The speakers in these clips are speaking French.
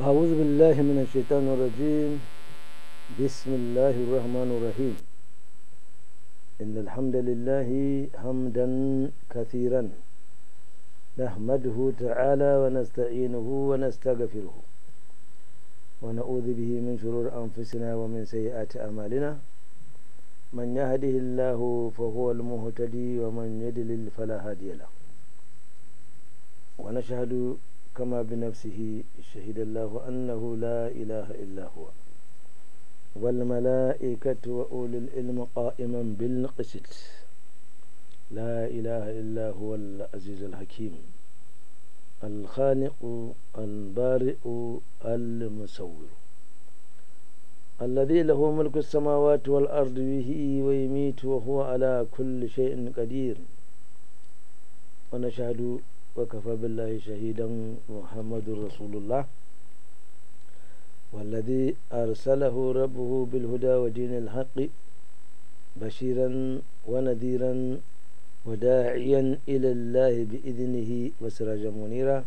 أعوذ بالله من الشيطان الرجيم. بسم الله الرحمن الرحيم. إن الحمد لله حمدا كثيرا نحمده تعالى ونستعينه ونستغفره ونعوذ به من شرور أنفسنا ومن سيئات أعمالنا. من يهده الله فهو المهتدي ومن يضلل فلا هادي له. ونشهد كما بنفسه شهد الله أنه لا إله إلا هو والملائكة وأولي العلم قائما بالقسط. لا إله إلا هو العزيز الحكيم الخالق البارئ المصور الذي له ملك السماوات والأرض به ويميت وهو على كل شيء قدير. ونشهد وكفى بالله شهيدا محمد رسول الله والذي أرسله ربه بالهدى ودين الحق بشيرا ونذيرا وداعيا إلى الله بإذنه وسراجا منيرا.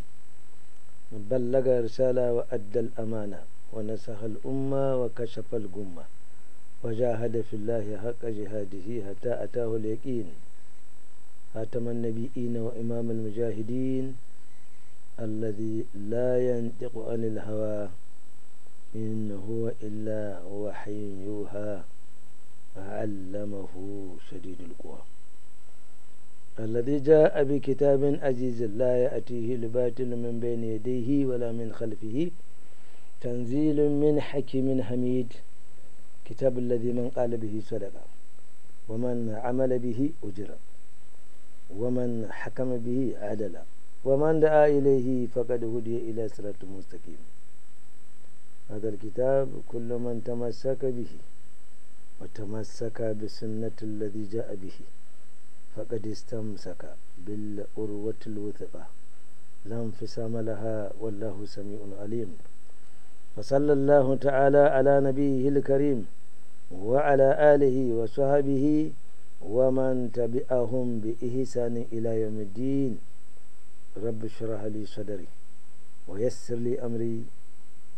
بلغ رسالة وأدى الأمانة ونصح الأمة وكشف الغمة وجاهد في الله حق جهاده حتى أتاه اليقين. خاتم النبيين وإمام المجاهدين الذي لا ينطق عن الهوى إن هو إلا وحي يوحى علمه شديد القوى الذي جاء بكتاب عزيز لا يأتيه الباطل من بين يديه ولا من خلفه تنزيل من حكيم حميد. كتاب الذي من قال به صدق ومن عمل به أجر ومن حكم به عدل ومن دعا إليه فقد هدي إلى صراط مستقيم. هذا الكتاب كل من تمسك به وتمسك بسنة الذي جاء به فقد استمسك بالعروة الوثقى لا انفصام لها والله سميع عليم. وصلى الله تعالى على نبيه الكريم وعلى آله وصحبه ومن تبعهم بإحسان إلى يوم الدين. رب اشرح لي صدري ويسر لي أمري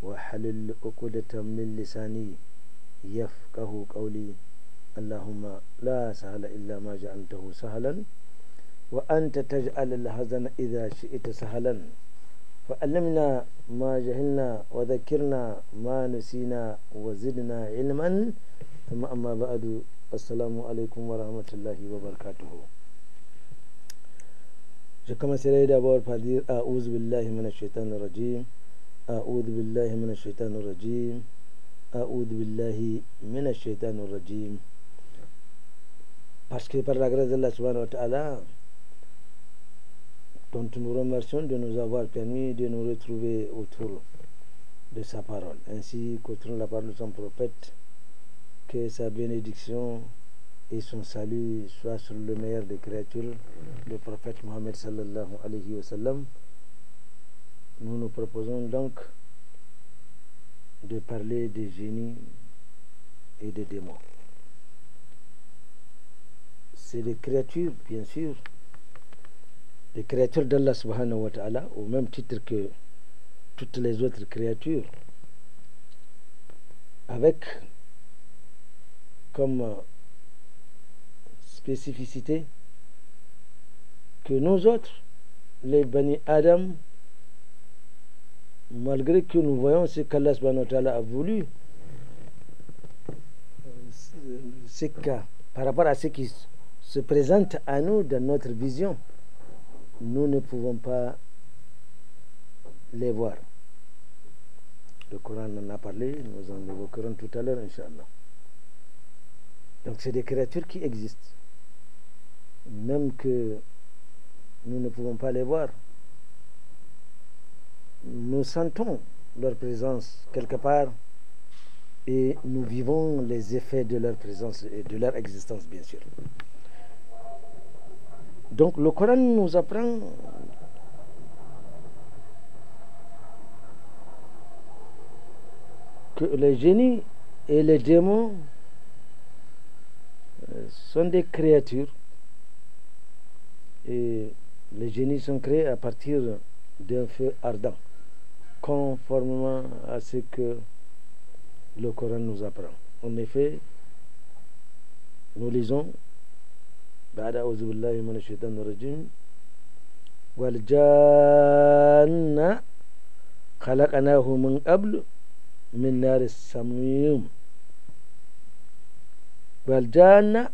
وحلل عقدة من لساني يفقه قولي. اللهم لا سهل إلا ما جعلته سهلا وأنت تجعل الحزن إذا شئت سهلا. فعلمنا ما جهلنا وذكرنا ما نسينا وزدنا علما. ثم أما بعد. Assalamu alaikum wa rahmatullahi wa barakatuhu. Je commencerai d'abord par dire A'udhu billahi minash shaitanir rajim. A'udhu billahi minash shaitanir rajim. A'udhu billahi minash shaitanir rajim. Parce que par la grâce d'Allah subhanahu wa ta'ala, dont nous remercions de nous avoir permis de nous retrouver autour de sa parole, ainsi qu'autour de la parole de son prophète, que sa bénédiction et son salut soient sur le meilleur des créatures, le prophète Mohammed sallallahu alayhi wa sallam. Nous nous proposons donc de parler des génies et des démons. C'est des créatures, bien sûr, des créatures d'Allah subhanahu wa ta'ala, au même titre que toutes les autres créatures, avec comme spécificité que nous autres, les Bani Adam, malgré que nous voyons ce qu'Allah subhanahu wa ta'ala a voulu, c'est que par rapport à ce qui se présente à nous dans notre vision, nous ne pouvons pas les voir. Le Coran en a parlé, nous en évoquerons tout à l'heure, Inch'Allah. Donc c'est des créatures qui existent, même que nous ne pouvons pas les voir. Nous sentons leur présence quelque part et nous vivons les effets de leur présence et de leur existence, bien sûr. Donc le Coran nous apprend que les génies et les démons sont des créatures, et les génies sont créés à partir d'un feu ardent, conformément à ce que le Coran nous apprend. En effet, nous lisons بعد أعوذ بالله من الشيطان الرجيم والجان خلقناه من قبل من نار السموم والجان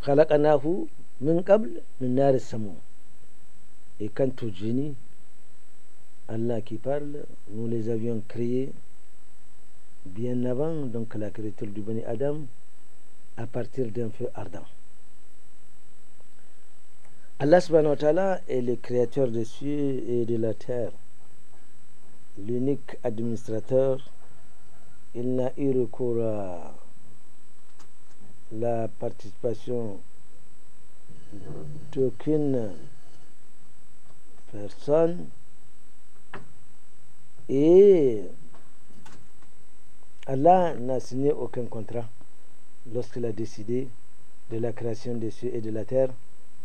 خلقناه من قبل من نار السموم. Et quant aux génies, Allah qui parle, nous les avions créés bien avant donc la créature du Bani Adam à partir d'un feu ardent. Allah subhanahu wa ta'ala est le créateur des cieux et de la terre, l'unique administrateur. Il n'a eu recours à la participation d'aucune personne et Allah n'a signé aucun contrat lorsqu'il a décidé de la création des cieux et de la terre.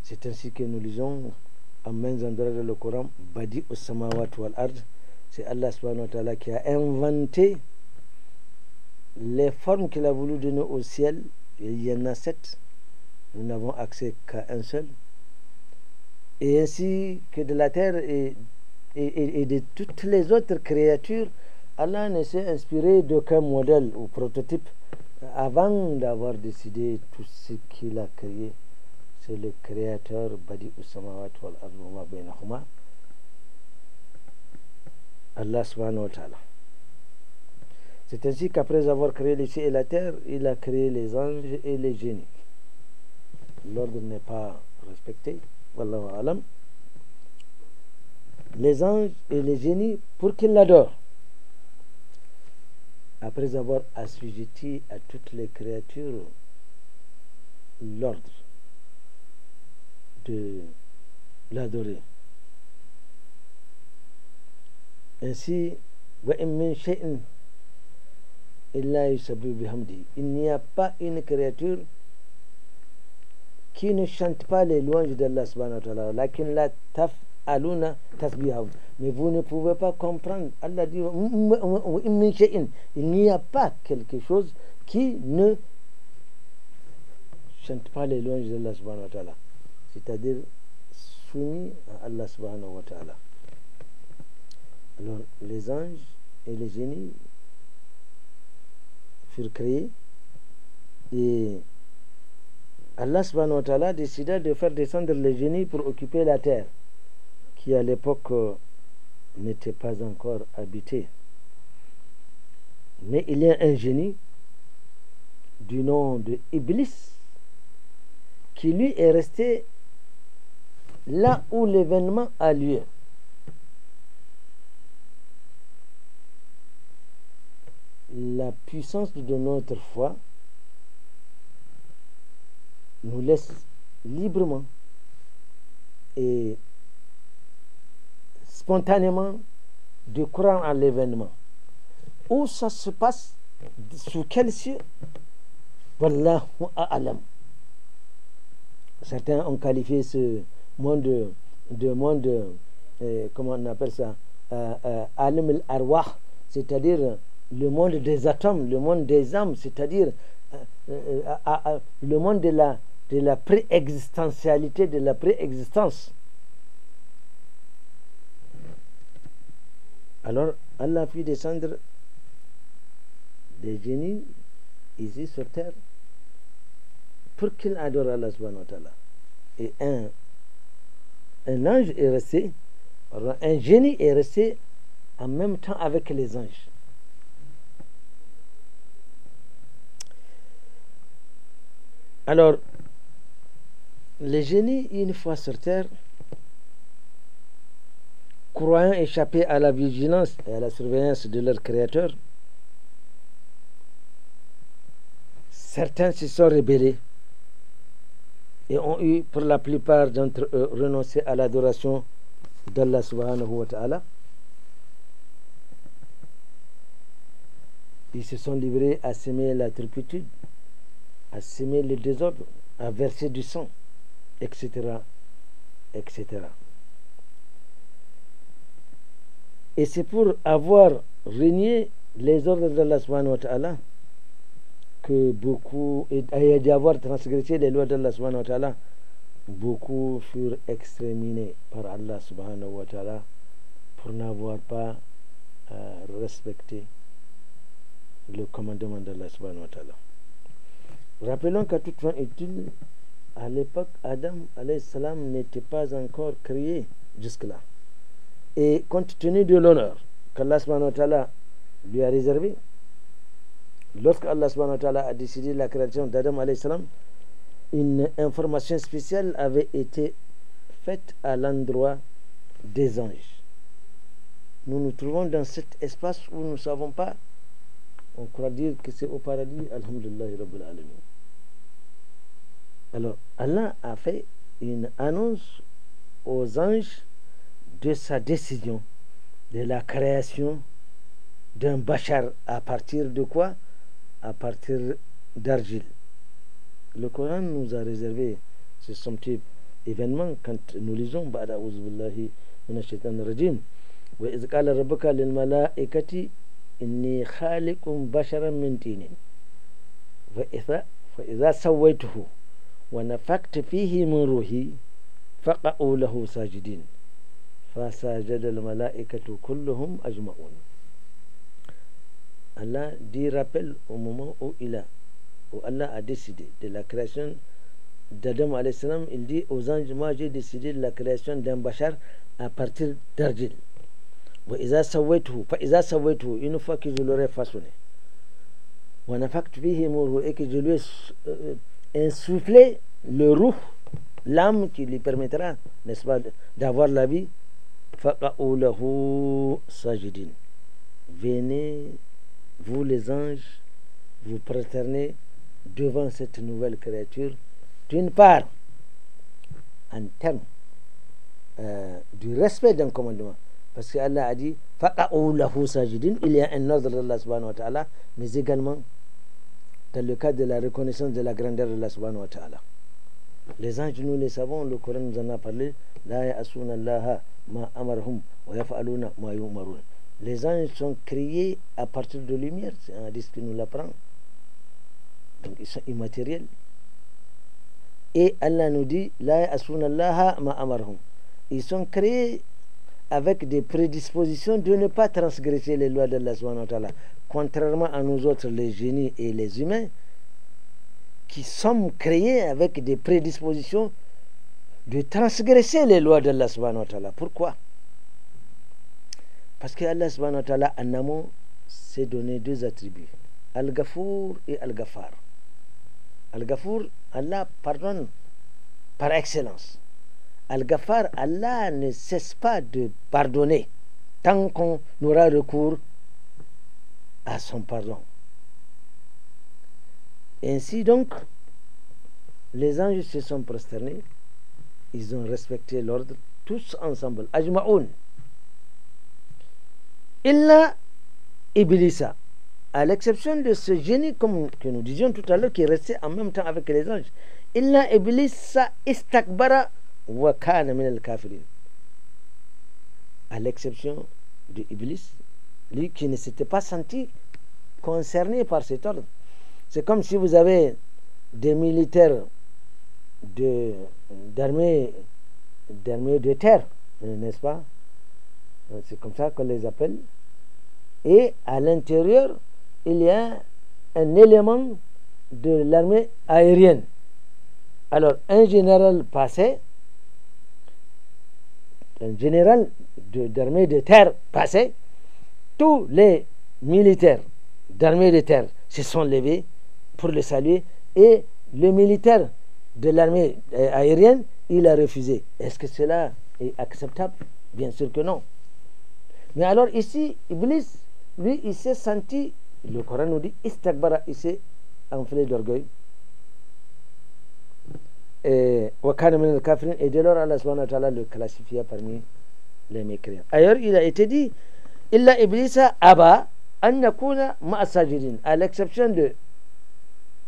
C'est ainsi que nous lisons en maints endroits dans le Coran, Badi as-samawat wal ard. C'est Allah subhanahu wa ta'ala qui a inventé les formes qu'il a voulu donner au ciel. Il y en a 7. Nous n'avons accès qu'à un seul. Et ainsi que de la terre et de toutes les autres créatures, Allah ne s'est inspiré d'aucun modèle ou prototype avant d'avoir décidé tout ce qu'il a créé. C'est le créateur Badi as-samawat wal ard wa ma bainahuma, Allah subhanahu wa ta'ala. C'est ainsi qu'après avoir créé les cieux et la terre, il a créé les anges et les génies. L'ordre n'est pas respecté, wallahu alam. Les anges et les génies pour qu'ils l'adorent. Après avoir assujetti à toutes les créatures l'ordre de l'adorer. Ainsi, il n'y a pas une créature qui ne chante pas les louanges d'Allah subhanahu wa ta'ala. Lakin la taf'aluna tasbihahum. Mais vous ne pouvez pas comprendre. Allah dit il n'y a pas quelque chose qui ne chante pas les louanges d'Allah subhanahu wa ta'ala. C'est-à-dire soumis à Allah subhanahu wa ta'ala. Alors, les anges et les génies furent créés et Allah subhanahu wa ta'ala décida de faire descendre les génies pour occuper la terre qui à l'époque n'était pas encore habitée. Mais il y a un génie du nom de Iblis qui lui est resté là où l'événement a lieu. La puissance de notre foi nous laisse librement et spontanément de croire à l'événement. Où ça se passe, sous quel cieux, Wallahu a'lam. Certains ont qualifié ce monde de monde, comment on appelle ça, alim al-arwah, c'est-à-dire le monde des atomes, le monde des âmes, c'est-à-dire le monde de la préexistentialité, de la préexistence. Alors, Allah fit descendre des génies ici sur terre pour qu'ils adorent Allah subhanahu wa ta'ala. Et un ange est resté, un génie est resté en même temps avec les anges. Alors, les génies, une fois sur terre, croyant échapper à la vigilance et à la surveillance de leur créateur, certains se sont rebellés et ont eu, pour la plupart d'entre eux, renoncé à l'adoration d'Allah subhanahu wa ta'ala. Ils se sont livrés à semer la turpitude, à semer le désordre, à verser du sang, etc., etc. Et c'est pour avoir renié les ordres d'Allah subhanahu wa ta'ala que beaucoup, et d'avoir transgressé les lois d'Allah subhanahu wa ta'ala, beaucoup furent exterminés par Allah subhanahu wa ta'ala pour n'avoir pas respecté le commandement d'Allah subhanahu wa ta'ala. Rappelons qu'à toute fin utile, à l'époque, Adam alayhi salam n'était pas encore créé jusque-là. Et compte tenu de l'honneur qu'Allah subhanahu wa ta'ala lui a réservé, lorsque Allah subhanahu wa ta'ala a décidé la création d'Adam alayhi salam, une information spéciale avait été faite à l'endroit des anges. Nous nous trouvons dans cet espace où nous ne savons pas. On croit dire que c'est au paradis. Alhamdulillah Rabbil Alamin. Alors, Allah a fait une annonce aux anges de sa décision de la création d'un bachar. À partir de quoi? À partir d'argile. Le Coran nous a réservé ce petit événement quand nous lisons Ba'da a'udhu billahi minash shaitanir rajim. Wa iz qala rabbuka lil malaikati inni khaliqun basharan min tinin fa idha sawaituhu wa nafakhtu fihi min ruhi faqa'u lahu sajidin fasajada al malaikatu kulluhum ajma'un. Allah dit rappel au moment où Allah a décidé de la création d'Adam alayhi salam. Il dit aux anges, moi j'ai décidé de la création d'un bachar à partir d'argile. Une fois que je l'aurai façonné, et que je lui ai insufflé le ruh, l'âme qui lui permettra, n'est-ce pas, d'avoir la vie. Venez, vous les anges, vous prosternez devant cette nouvelle créature, d'une part en termes du respect d'un commandement, parce que Allah a dit faqa'u lahu sajidin, il y a un ordre d'Allah subhanahu wa ta'ala, mais également dans le cadre de la reconnaissance de la grandeur d'Allah subhanahu wa ta'ala. Les anges, nous les savons, le Coran nous en a parlé, la ya'asuna allaha ma amarhum wa yaf'aluna ma yu'marun. Les anges sont créés à partir de lumière, c'est un hadith qui nous l'apprend. Donc ils sont immatériels. Et Allah nous dit la ya'asuna allaha ma amarhum. Ils sont créés avec des prédispositions de ne pas transgresser les lois d'Allah subhanahu wa ta'ala, contrairement à nous autres, les génies et les humains, qui sommes créés avec des prédispositions de transgresser les lois d'Allah subhanahu wa ta'ala. Pourquoi? Parce que Allah subhanahu wa ta'ala en amont s'est donné deux attributs, Al-Ghafour et Al-Ghaffar. Al-Ghafour, Allah pardonne par excellence. Al-Ghaffar, Allah ne cesse pas de pardonner tant qu'on aura recours à son pardon. Ainsi donc, les anges se sont prosternés, ils ont respecté l'ordre, tous ensemble, ajma'oun. Illa Iblisa, à l'exception de ce génie, comme que nous disions tout à l'heure, qui est resté en même temps avec les anges. Illa Iblisa istakbara wa kana min al-kafirin. À l'exception de Iblis, lui qui ne s'était pas senti concerné par cet ordre. C'est comme si vous avez des militaires d'armée de terre, n'est-ce pas? C'est comme ça qu'on les appelle. Et à l'intérieur, il y a un élément de l'armée aérienne. Alors, un général passait, un général d'armée de terre passait, tous les militaires d'armée de terre se sont levés pour le saluer, et le militaire de l'armée aérienne, il a refusé. Est-ce que cela est acceptable? Bien sûr que non. Mais alors ici, Iblis, lui, il s'est senti, le Coran nous dit, istakbara, il s'est enflé d'orgueil. Et dès lors, Allah subhanahu wa ta'ala le classifia parmi les mécréants. Ailleurs, il a été dit, illa iblisa aba an yakuna ma'a sajidin, à l'exception de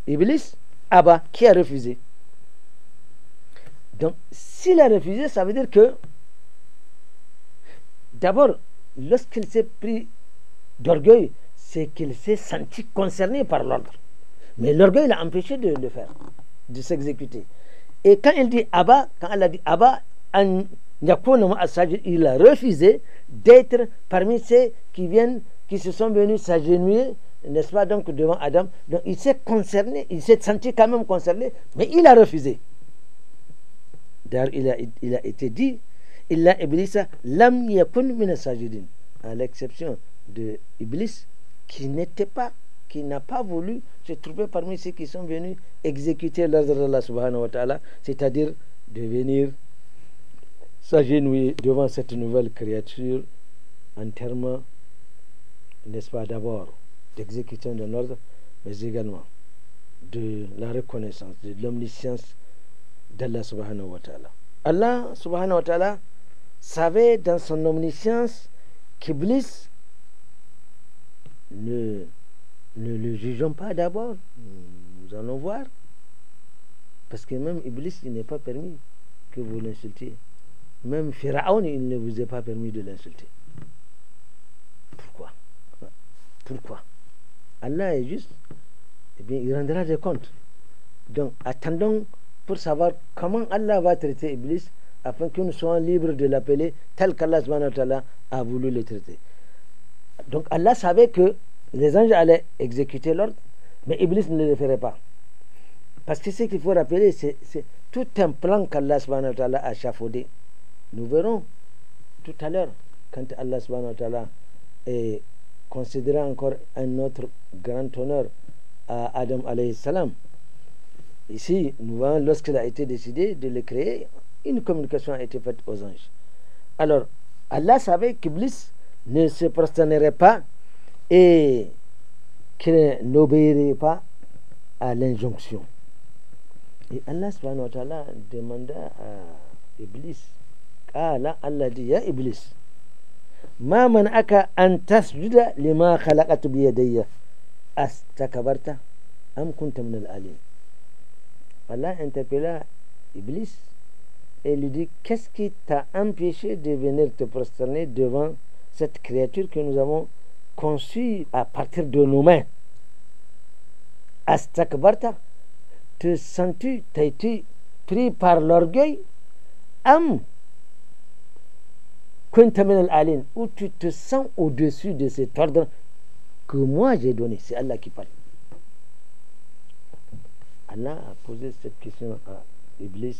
Iblis, aba, qui a refusé. Donc, s'il a refusé, ça veut dire que, d'abord, lorsqu'il s'est pris d'orgueil, c'est qu'il s'est senti concerné par l'ordre. Mais l'orgueil l'a empêché de le faire, de s'exécuter. Et quand il dit Abba, quand Allah dit Abba, il a refusé d'être parmi ceux qui se sont venus s'agenouiller, n'est-ce pas, donc devant Adam. Donc il s'est concerné, il s'est senti quand même concerné, mais il a refusé. D'ailleurs, il a été dit, Illa Iblisa lam yakun min as-sajidin, à l'exception de Iblis, qui n'a pas voulu se trouver parmi ceux qui sont venus exécuter l'ordre d'Allah subhanahu wa ta'ala, c'est-à-dire de venir s'agenouiller devant cette nouvelle créature en termes, n'est-ce pas, d'abord d'exécution de l'ordre, mais également de la reconnaissance de l'omniscience d'Allah subhanahu wa ta'ala. Allah subhanahu wa ta'ala savait dans son omniscience qu'Iblis, ne le jugeons pas d'abord, nous allons voir, parce que même Iblis, il n'est pas permis que vous l'insultiez. Même Pharaon, il ne vous est pas permis de l'insulter. Pourquoi Allah est juste, eh bien il rendra des comptes. Donc attendons pour savoir comment Allah va traiter Iblis, afin que nous soyons libres de l'appeler tel qu'Allah subhanahu wa ta'ala a voulu le traiter. Donc Allah savait que les anges allaient exécuter l'ordre, mais Iblis ne le ferait pas. Parce que ce qu'il faut rappeler, c'est tout un plan qu'Allah subhanahu wa ta'ala a échafaudé. Nous verrons tout à l'heure, quand Allah subhanahu wa ta'ala considérera encore un autre grand honneur à Adam alayhi salam. Ici, nous voyons, lorsqu'il a été décidé de le créer, une communication a été faite aux anges. Alors, Allah savait qu'Iblis ne se prosternerait pas et qu'il n'obéirait pas à l'injonction. Et Allah subhanahu wa ta'ala demanda à Iblis, Allah dit, ya Iblis, ma man'aka an tasjuda lima khalaqatu biyadayya astakbarta am kunta min al-alin. Allah interpella Iblis et lui dit, qu'est-ce qui t'a empêché de venir te prosterner devant cette créature que nous avons conçue à partir de nos mains? Astakbarta, te sens-tu, t'as été pris par l'orgueil? Am kunta min al-alin, où tu te sens au-dessus de cet ordre que moi j'ai donné. C'est Allah qui parle. Allah a posé cette question à Iblis.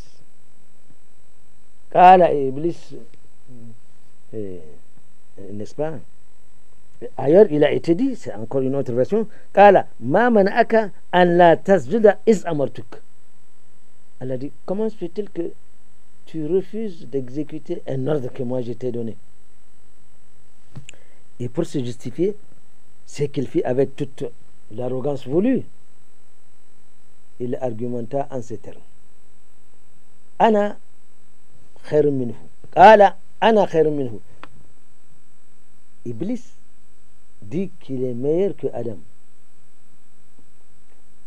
Kala Iblis, n'est-ce pas? Ailleurs, il a été dit, c'est encore une autre version, Kala ma mana'aka an la tasjuda iz amartuk. Allah dit, comment se fait-il que tu refuses d'exécuter un ordre que moi je t'ai donné? Et pour se justifier, c'est qu'il fit avec toute l'arrogance voulue. Il argumenta en ces termes. Ana khairun minhu. Qala ana khairun minhu. Iblis dit qu'il est meilleur que Adam.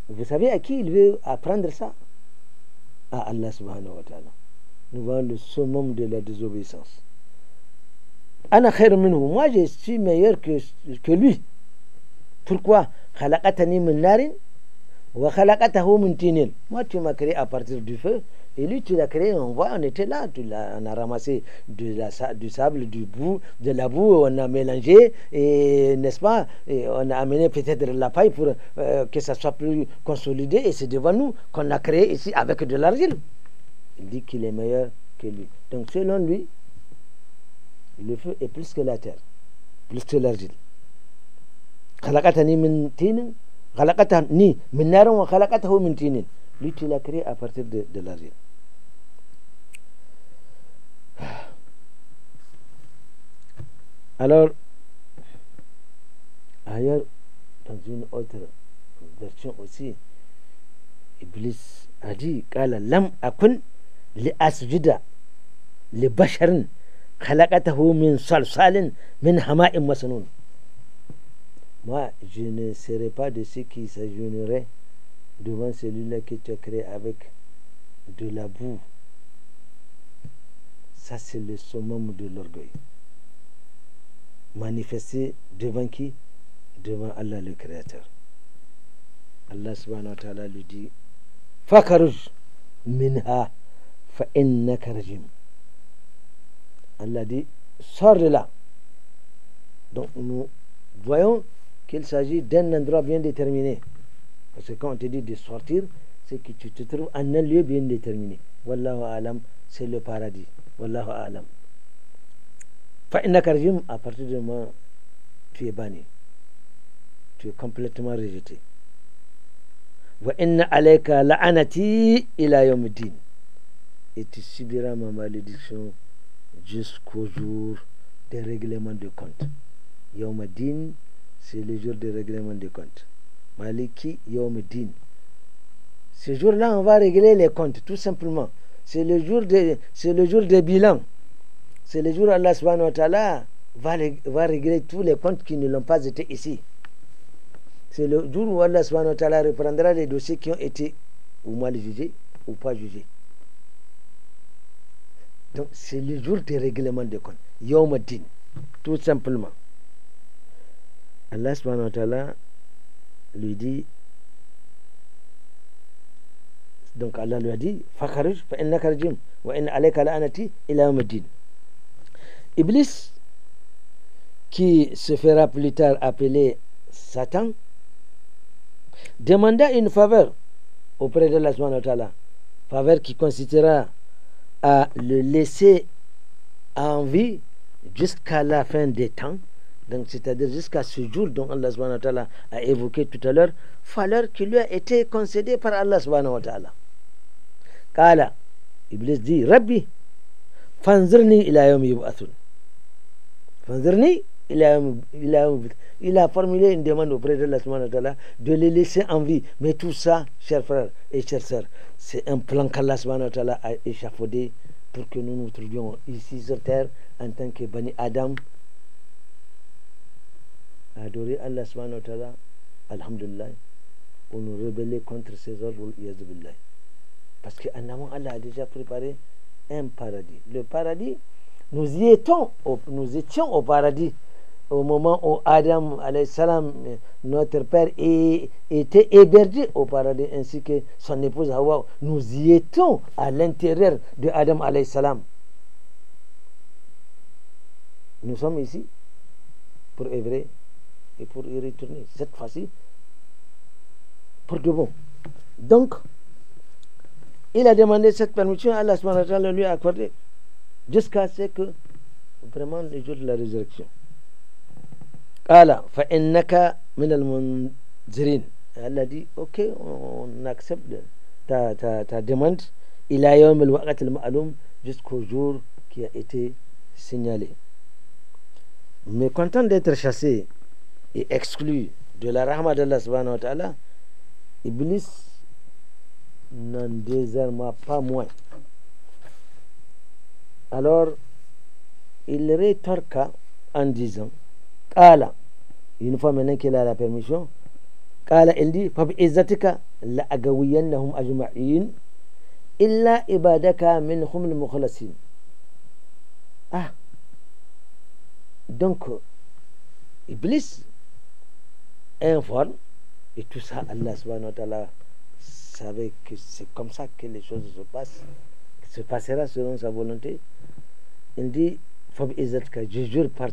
Vous savez à qui il veut apprendre ça? À Allah subhanahu wa ta'ala. Nous voyons le summum de la désobéissance. Ana khairun minhu. Moi je suis meilleur que lui. Pourquoi? Khalaqatani min narin wa khalaqatahu min tinin. Moi tu m'as créé à partir du feu et lui tu l'as créé, on était là, on a ramassé du sable, de la boue, on a mélangé et n'est-ce pas, et on a amené peut-être la paille pour que ça soit plus consolidé et c'est devant nous qu'on a créé ici avec de l'argile. Il dit qu'il est meilleur que lui. Donc selon lui, le feu est plus que la terre, plus que l'argile. Khalaqatani min tinin, khalaqatani min narin wa khalaqatahu min tinin. Lui tu l'as créé à partir de l'argile. Alors, ailleurs, dans une autre version aussi, Iblis a dit, Qala lam akun li asjuda li basharin khalaqatahu min salsalin min hama'in masnun. Moi, je ne serai pas de ceux qui s'agenouilleraient devant celui-là que tu as créé avec de la boue. Ça, c'est le summum de l'orgueil. manifester devant qui? Devant Allah le Créateur. Allah subhanahu wa ta'ala lui dit Fakaruj minha fa innaka rajim. Allah dit sors de là. Donc nous voyons qu'il s'agit d'un endroit bien déterminé. Parce que quand on te dit de sortir, c'est que tu te trouves en un lieu bien déterminé. Wallahu alam, c'est le paradis. Wallahu alam. Fa innaka rajim, à partir du moment tu es banni. Tu es complètement rejeté. Wa inna alayka la'anati ila yawmiddin. Et tu subiras ma malédiction jusqu'au jour des règlements de compte. Yawmiddin, c'est le jour des règlements de compte. Maliki Yawmiddin. Ce jour-là, on va régler les comptes, tout simplement. C'est le jour des bilans. C'est le jour où Allah subhanahu wa ta'ala va régler tous les comptes qui ne l'ont pas été ici. C'est le jour où Allah subhanahu wa ta'ala reprendra les dossiers qui ont été ou mal jugés ou pas jugés. Donc c'est le jour des règlements de comptes. Yawmiddin, tout simplement. Allah subhanahu wa ta'ala lui dit, donc Allah lui a dit Fakharuj fa innaka rajim wa inna alayka la'anati ila yawmiddin. Iblis, qui se fera plus tard appeler Satan, demanda une faveur auprès de Allah subhanahu wa ta'ala, faveur qui consistera à le laisser en vie jusqu'à la fin des temps, donc c'est-à-dire jusqu'à ce jour dont Allah subhanahu wa ta'ala a évoqué tout à l'heure, faveur qui lui a été concédée par Allah subhanahu wa ta'ala. Qala, Iblis dit Rabbi fanzirni ila yawmi yub'athun. Fanzirni ila yawmi. Il a formulé une demande auprès de Allah subhanahu wa ta'ala de les laisser en vie. Mais tout ça, chers frères et chères sœurs, c'est un plan qu'Allah subhanahu wa ta'ala a échafaudé pour que nous nous trouvions ici sur terre en tant que Bani Adam, adorer Allah subhanahu wa ta'ala, alhamdulillah, ou nous rebeller contre ses ordres, yazbillah. Parce qu'en amont, Allah a déjà préparé un paradis. Le paradis, nous étions au paradis au moment où Adam, alayhi salam, notre père, était hébergé au paradis, ainsi que son épouse Hawa. Nous y étions à l'intérieur de Adam, alayhi salam. Nous sommes ici pour œuvrer et pour y retourner, cette fois-ci pour de bon. Donc il a demandé cette permission, Allah subhanahu wa ta'ala lui a accordé jusqu'à ce que vraiment le jour de la résurrection. Qala fa innaka min al-munzirin. Allah dit ok, on accepte ta demande ila yawm al-waqt al-ma'lum, jusqu'au jour qui a été signalé. Mais content d'être chassé et exclu de la rahma d'Allah subhanahu wa ta'ala, Iblis n'en désarma pas moins. Alors il rétorqua en disant Qala, une fois maintenant qu'il a la permission, Qala, il dit fa bi'izzatika la agawiyannahum ajma'in illa ibadaka minhum al-mukhlasin. Ah, donc Iblis informe, et tout ça Allah subhanahu wa ta'ala savait que c'est comme ça que les choses se passera selon sa volonté. Il dit je jure par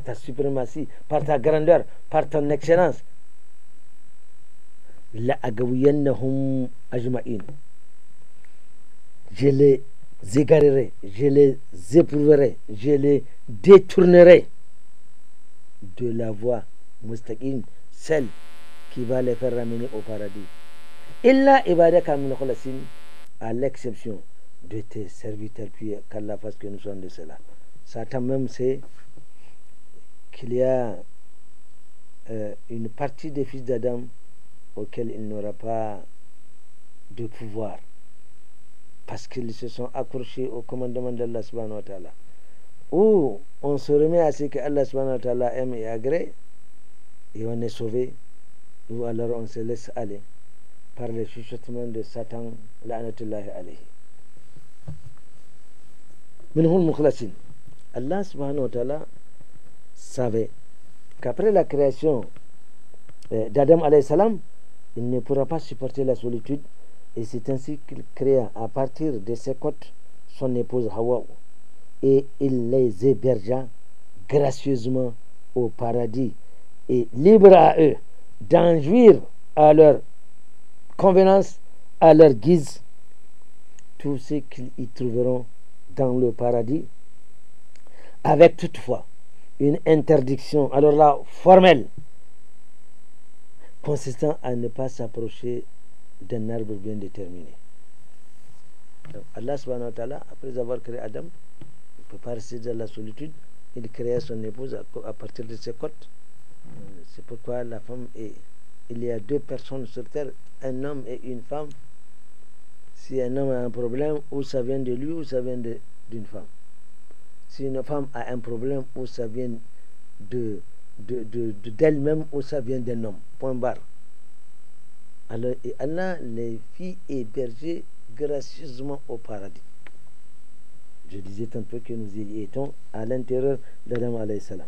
ta suprématie, par ta grandeur, par ton excellence, la agawiyannahum ajma'in, je les égarerai, je les éprouverai, je les détournerai de la voie mustaqim, celle qui va les faire ramener au paradis. Illa ibadaka min khalasin, à l'exception de tes serviteurs pieux, qu'Allah fasse que nous sommes de cela. Satan même sait qu'il y a une partie des fils d'Adam auxquels il n'aura pas de pouvoir, parce qu'ils se sont accrochés au commandement d'Allah subhanahu wa ta'ala. Ou on se remet à ce que Allah subhanahu wa ta'ala aime et agrée, et on est sauvé, ou alors on se laisse aller par les chuchotements de Satan, la'natullahi alayhi. Minhum mukhlasin. Allah subhanahu wa ta'ala savait qu'après la création d'Adam alayhi salam, il ne pourra pas supporter la solitude, et c'est ainsi qu'il créa à partir de ses côtes son épouse Hawa, et il les hébergea gracieusement au paradis, et libre à eux d'en jouir à leur convenance, à leur guise, tout ce qu'ils y trouveront dans le paradis, avec toutefois une interdiction, alors là, formelle, consistant à ne pas s'approcher d'un arbre bien déterminé. Donc, Allah subhanahu wa ta'ala, après avoir créé Adam, il ne peut pas rester dans la solitude, il créa son épouse à partir de ses côtes. C'est pourquoi la femme est... Il y a deux personnes sur terre, un homme et une femme. Si un homme a un problème, ou ça vient de lui, ou ça vient d'une femme. Si une femme a un problème, ou ça vient d'elle-même, ou ça vient d'un homme. Point barre. Alors, et Allah les fit héberger gracieusement au paradis. Je disais tantôt que nous y étions à l'intérieur d'Adam alayhi salam.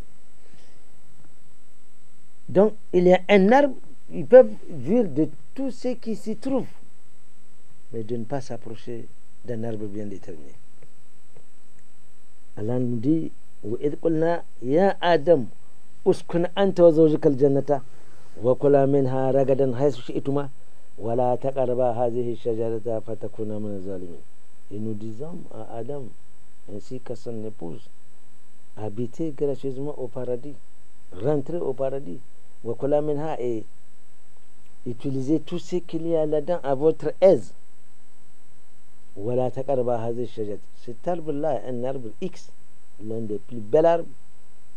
Donc, il y a un arbre, ils peuvent jouir de tout ce qui s'y trouve, mais de ne pas s'approcher d'un arbre bien déterminé. Allah nous dit, وَإِذْ قُلْنَا يَا آدَمُ أُسْكُنْ أَنْتَ وَزَوْجُكَ الْجَنَّةَ وَكُلَا مِنْهَا رَغَدًا حَيْثُ شِئْتُمَا وَلَا تَقْرَبَا هَذِهِ الشَّجَرَةَ فَتَكُونَا مِنَ الظَّالِمِينَ. Et nous disons à Adam ainsi qu'à son épouse, habitez gracieusement au paradis, rentrez au paradis, وَكُلَا مِنْهَا, et utilisez tout ce qu'il y a là-dedans à votre aise. وَلَا تَقْرَبَا هَذِهِ الشَّجَرَةَ. Cet arbre-là est un arbre X, l'un des plus bels arbres.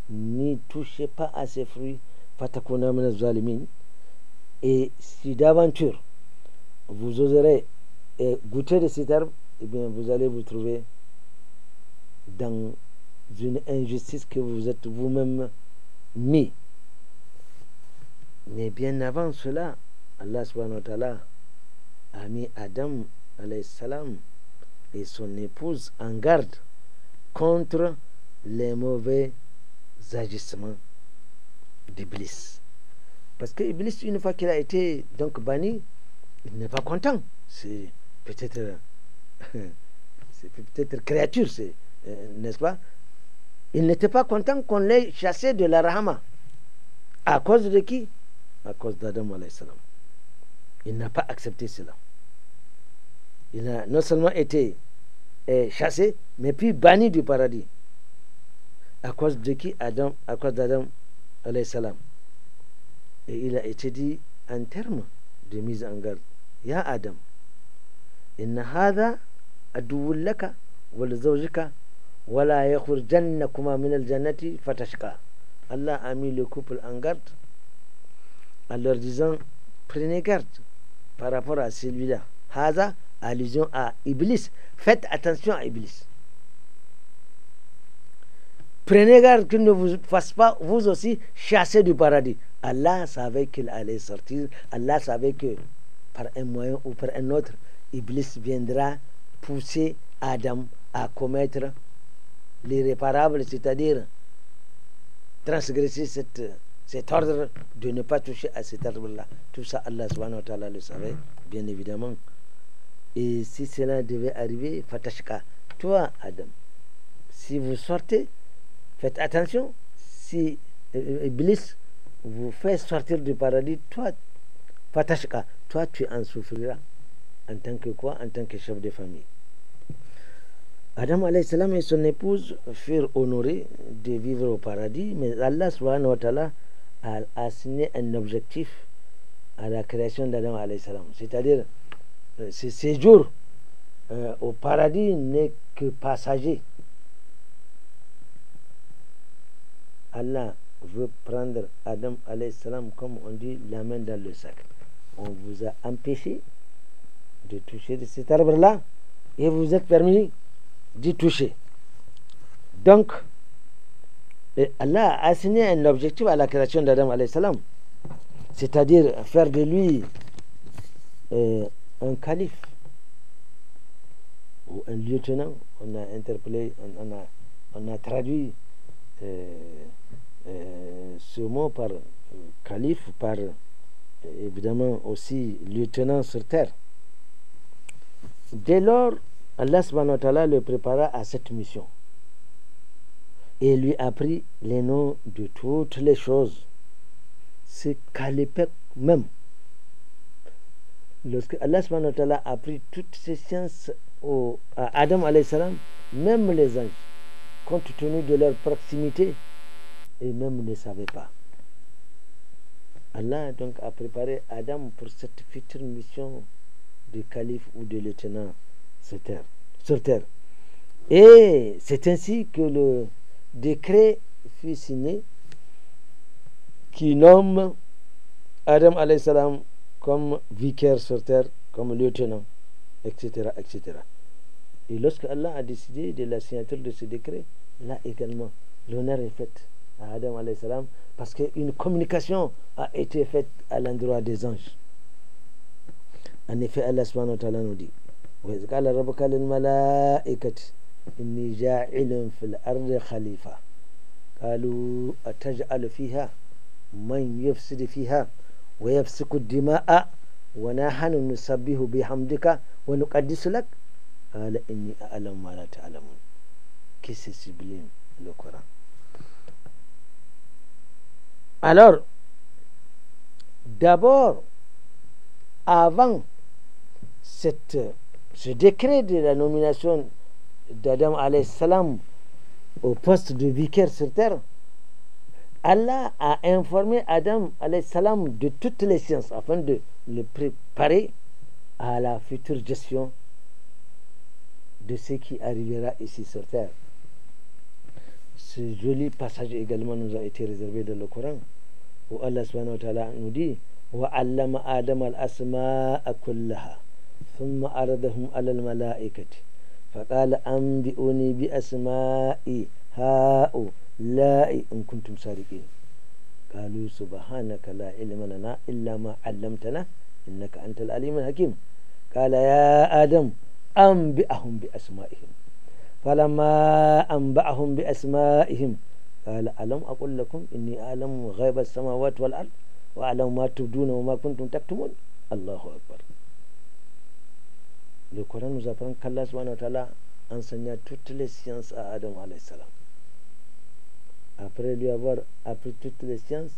N'y touchez pas à ses fruits. فَتَكُونَا مِنَ الظَّالِمِينَ. Et si d'aventure vous oserez goûter de cet arbre, eh bien vous allez vous trouver dans une injustice que vous êtes vous-même mis. Mais bien avant cela, Allah subhanahu wa ta'ala a mis Adam alayhi salam et son épouse en garde contre les mauvais agissements d'Iblis. Parce que Iblis, une fois qu'il a été donc banni, il n'est pas content. C'est peut-être créature, n'est-ce pas? Il n'était pas content qu'on l'ait chassé de la Rahama. À cause de qui? À cause d'Adam alayhi salam. Il n'a pas accepté cela. Il a non seulement été chassé, mais puis banni du paradis. À cause de qui? Adam, à cause d'Adam alayhi salam. Et il a été dit en termes de mise en garde. Ya Adam, inna hadha aduwwun laka wa li zawjika wa la yakhurjannakuma min al-jannati fatashqa. Allah a mis le couple en garde en leur disant, prenez garde par rapport à celui-là. Hadha, allusion à Iblis. Faites attention à Iblis. Prenez garde qu'il ne vous fasse pas vous aussi chasser du paradis. Allah savait qu'il allait sortir. Allah savait que par un moyen ou par un autre, Iblis viendra pousser Adam à commettre l'irréparable, c'est-à-dire transgresser cet ordre de ne pas toucher à cet arbre-là. Tout ça, Allah subhanahu wa ta'ala le savait, bien évidemment. Et si cela devait arriver, fatashka, toi Adam, si vous sortez, faites attention, si Iblis vous fait sortir du paradis, toi, fatashka, toi tu en souffriras. En tant que quoi? En tant que chef de famille. Adam alayhi salam et son épouse furent honorés de vivre au paradis, mais Allah subhanahu wa ta'ala a assigné un objectif à la création d'Adam alayhi salam. C'est-à-dire, ce séjour au paradis n'est que passager. Allah veut prendre Adam alayhi salam, comme on dit, la main dans le sac. On vous a empêché de toucher de cet arbre-là et vous êtes permis d'y toucher. Donc, Allah a assigné un objectif à la création d'Adam alayhi salam, c'est-à-dire faire de lui un calife ou un lieutenant. On a interpellé, on a traduit ce mot par calife, par évidemment aussi lieutenant sur terre. Dès lors, Allah subhanahu wa ta'ala le prépara à cette mission et lui apprit les noms de toutes les choses. C'est qu'à l'époque même, lorsque Allah subhanahu wa ta'ala a appris toutes ces sciences à Adam alayhi salam, même les anges, compte tenu de leur proximité, et même ne savaient pas. Allah donc a préparé Adam pour cette future mission de calife ou de lieutenant sur terre. Et c'est ainsi que le décret fut signé qui nomme Adam alayhi salam comme vicaire sur terre, comme lieutenant, etc., etc. Et lorsque Allah a décidé de la signature de ce décret, là également, l'honneur est fait à Adam alayhi salam parce qu'une communication a été faite à l'endroit des anges. En effet, Allah subhanahu wa ta'ala nous dit وَإِذْ قَالَ رَبُّكَ لِلْمَلَائِكَةِ إِنِّي جَاعِلٌ فِي الْأَرْضِ خَلِيفَةً قالوا أتجعل فيها من يفسد فيها ويفسك الدماء ونحن نسبح بحمدك ونقدس لك قال إني أعلم ما لا تعلمون. Que c'est sublime le Coran. Alors, d'abord, avant ce décret de la nomination d'Adam alayhi salam au poste de vicaire sur terre, Allah a informé Adam alayhi salam de toutes les sciences afin de le préparer à la future gestion de ce qui arrivera ici sur terre. Ce joli passage également nous a été réservé dans le Coran où Allah subhanahu wa ta'ala nous dit وَعَلَّمَ آدَمَ الْأَسْمَاءَ كُلَّهَا ثُمَّ عَرَضَهُمْ عَلَى الْمَلَائِكَةِ فقال أنبئوني بأسماء هؤلاء إن كنتم صادقين قالوا سبحانك لا علم لنا إلا ما علمتنا إنك أنت العليم الحكيم قال يا آدم أنبئهم بأسمائهم فلما أنبأهم بأسمائهم قال ألم أقل لكم إني أعلم غيب السماوات والأرض وأعلم ما تبدون وما كنتم تكتمون الله أكبر. Le Coran nous apprend qu'Allah subhanahu wa ta'ala enseigna toutes les sciences à Adam alayhi salam. Après lui avoir appris toutes les sciences,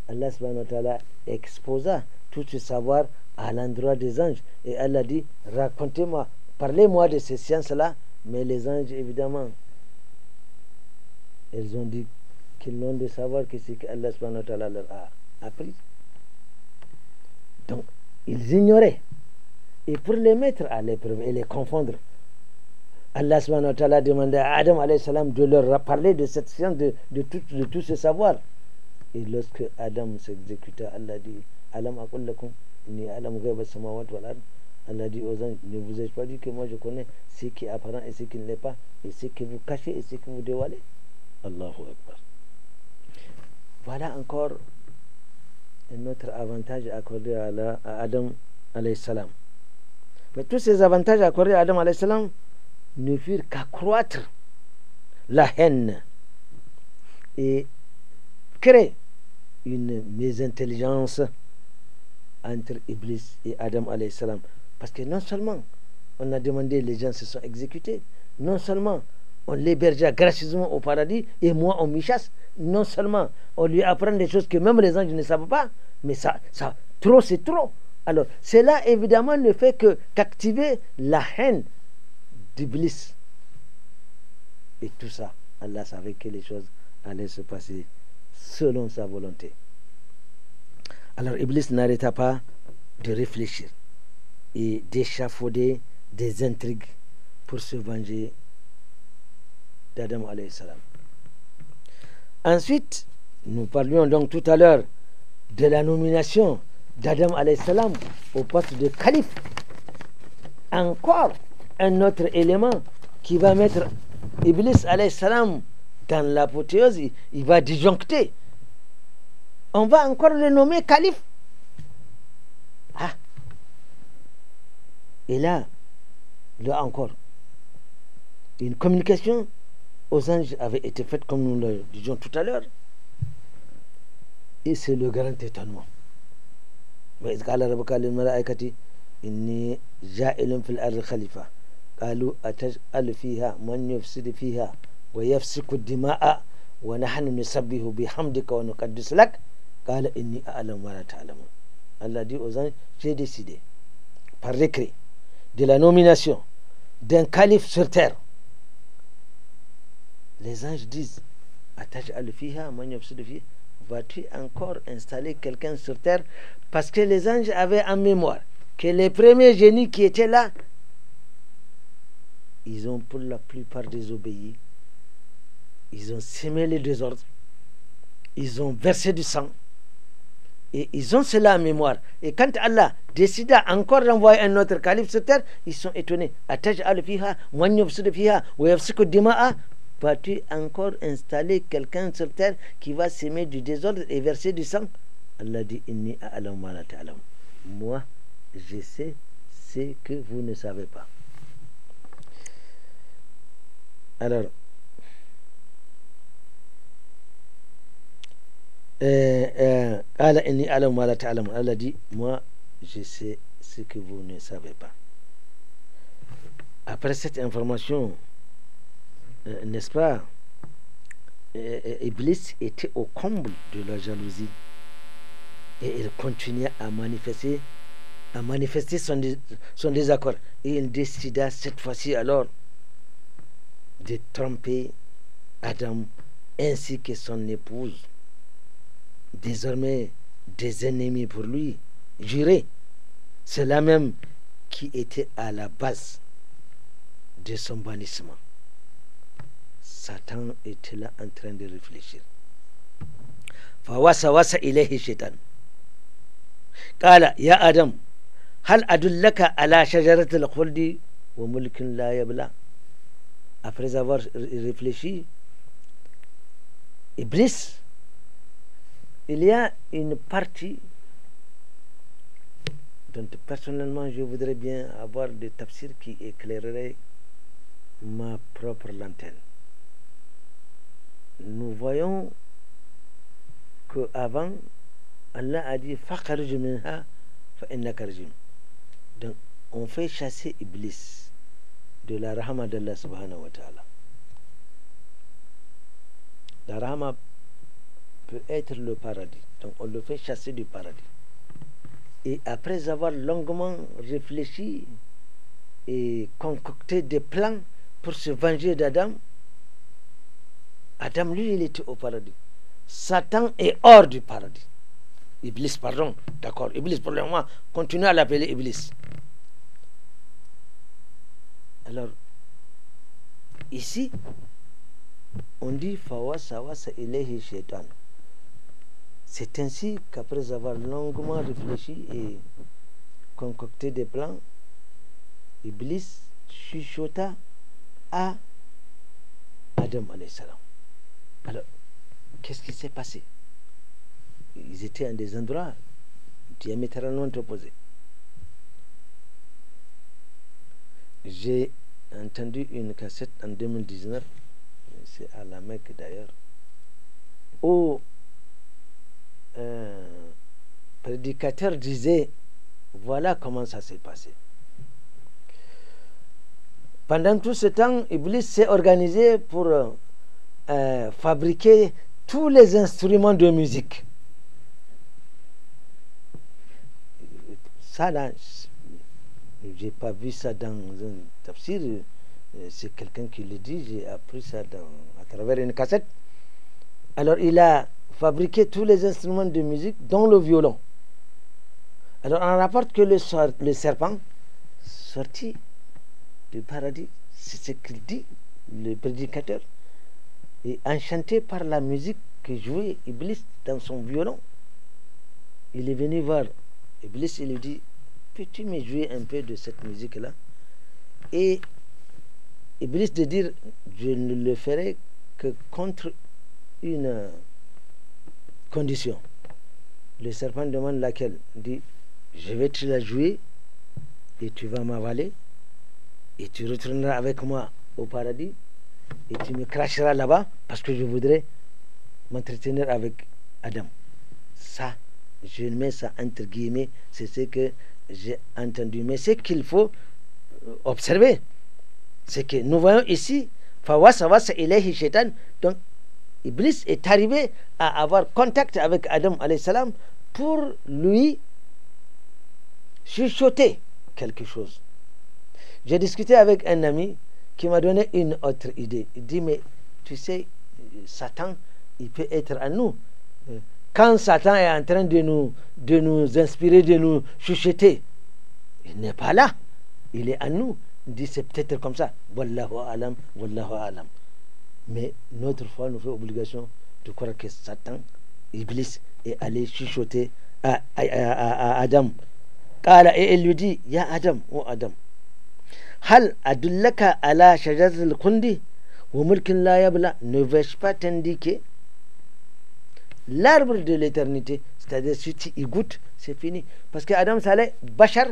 Allah subhanahu wa ta'ala exposa tout ce savoir à l'endroit des anges. Et Allah dit, racontez-moi, parlez-moi de ces sciences-là. Mais les anges, évidemment, ils ont dit qu'ils n'ont de savoir que ce qu'Allah subhanahu wa ta'ala leur a appris. Donc, ils ignoraient. Et pour les mettre à l'épreuve et les confondre, Allah subhanahu wa ta'ala demandait à Adam alayhi salam de leur parler de cette science, de tout ce savoir. Et lorsque Adam s'exécuta, Allah dit Alam aqul lakum inni alam ghayba samawati wal ard. Allah dit aux anges, ne vous ai-je pas dit que moi je connais ce qui est apparent et ce qui ne l'est pas, et ce que vous cachez et ce que vous dévoilez. Allahu Akbar. Voilà encore un autre avantage accordé à Adam alayhi salam. Mais tous ces avantages accordés à Adam alayhi salam ne firent qu'accroître la haine et créer une mésintelligence entre Iblis et Adam alayhi salam. Parce que non seulement on a demandé, les gens se sont exécutés, non seulement on l'hébergea gracieusement au paradis et moi on m'y chasse, non seulement on lui apprend des choses que même les anges ne savent pas, mais ça trop c'est trop. Alors cela évidemment ne fait qu'activer la haine d'Iblis. Et tout ça, Allah savait que les choses allaient se passer selon sa volonté. Alors Iblis n'arrêta pas de réfléchir et d'échafauder des intrigues pour se venger d'Adam alayhi salam. Ensuite, nous parlions donc tout à l'heure de la nomination d'Adam alayhi salam au poste de calife. Encore un autre élément qui va mettre Iblis alayhi salam dans l'apothéose, il va disjoncter. On va encore le nommer calife. Ah. Et là encore, une communication aux anges avait été faite comme nous le disions tout à l'heure. Et c'est le grand étonnement. وإذ قال ربك للملائكة إني جاعل في الأرض خليفة قالوا أتجعل فيها من يفسد فيها ويفسك الدماء ونحن نسبح بحمدك ونقدس لك قال إني أعلم ما لا تعلمون. Allah dit aux anges, j'ai décidé par décret de la nomination d'un calife sur terre. Les anges disent, Ataj'al fiha man yufsidu fiha, vas-tu encore installer quelqu'un sur terre? Parce que les anges avaient en mémoire que les premiers génies qui étaient là, ils ont pour la plupart désobéi, ils ont semé les désordres, ils ont versé du sang, et ils ont cela en mémoire. Et quand Allah décida encore d'envoyer un autre calife sur terre, ils sont étonnés. Ataj'al fiha man yufsidu fiha wa yafsiku dima'a, vas-tu encore installer quelqu'un sur terre qui va semer du désordre et verser du sang? Allah dit, inni a'lamu ma la ta'lamun. Moi, je sais ce que vous ne savez pas. Alors, Allah dit, moi, je sais ce que vous ne savez pas. Après cette information, n'est-ce pas, Iblis était au comble de la jalousie et il continuait à manifester son désaccord, et il décida cette fois-ci alors de tromper Adam ainsi que son épouse, désormais des ennemis pour lui, jurés. C'est là même qui était à la base de son bannissement. Satan était là en train de réfléchir. فوسوس إليه الشيطان قال يا آدم هل أدلك على شجرة الخلد وملك لا يبلى. Après avoir réfléchi, Iblis, il y a une partie dont personnellement je voudrais bien avoir des tafsirs qui éclaireraient ma propre lanterne. Nous voyons qu'avant, Allah a dit فَخَرْجْ مِنْهَا فَإِنَّكَ رَجِيمٌ. Donc, on fait chasser Iblis de la rahma d'Allah subhanahu wa ta'ala. La rahma peut être le paradis, donc on le fait chasser du paradis. Et après avoir longuement réfléchi et concocté des plans pour se venger d'Adam, Adam, lui, il était au paradis. Satan est hors du paradis. Iblis, pardon, d'accord. Iblis, pour le moment, continue à l'appeler Iblis. Alors, ici, on dit Fawasawasa ilayhi shaitan. C'est ainsi qu'après avoir longuement réfléchi et concocté des plans, Iblis chuchota à Adam alayhi salam. Alors, qu'est-ce qui s'est passé? Ils étaient à des endroits diamétralement opposés. J'ai entendu une cassette en 2019, c'est à la Mecque d'ailleurs, où un prédicateur disait, voilà comment ça s'est passé. Pendant tout ce temps, Iblis s'est organisé pour fabriquer tous les instruments de musique. Ça là, j'ai pas vu ça dans un tafsir, c'est quelqu'un qui le dit, j'ai appris ça à travers une cassette. Alors il a fabriqué tous les instruments de musique, dont le violon. Alors on rapporte que le serpent sorti du paradis, c'est ce qu'il dit, le prédicateur, et enchanté par la musique que jouait Iblis dans son violon. Il est venu voir Iblis et lui dit, peux-tu me jouer un peu de cette musique-là? Et Iblis de dire, je ne le ferai que contre une condition. Le serpent demande laquelle? Dit, je vais te la jouer et tu vas m'avaler et tu retourneras avec moi au paradis et tu me cracheras là-bas parce que je voudrais m'entretenir avec Adam. Ça, je mets ça entre guillemets, c'est ce que j'ai entendu. Mais ce qu'il faut observer, c'est que nous voyons ici, Fawasa ilayhi shaitan. Donc, Iblis est arrivé à avoir contact avec Adam alayhi salam pour lui chuchoter quelque chose. J'ai discuté avec un ami qui m'a donné une autre idée. Il dit, mais tu sais, Satan, il peut être à nous. Quand Satan est en train de nous inspirer, de nous chuchoter, il n'est pas là. Il est à nous. Il dit, c'est peut-être comme ça. Wallahu alam, wallahu alam. Mais notre foi nous fait obligation de croire que Satan, Iblis, est allé chuchoter à Adam. Et il lui dit, Ya Adam, oh Adam, Hal adullaka ala shajaratil khundi wa mulkin la yabla, ne vais-je pas t'indiquer l'arbre de l'éternité? C'est-à-dire, si tu y goûtes, c'est fini. Parce que Adam savait, Bachar,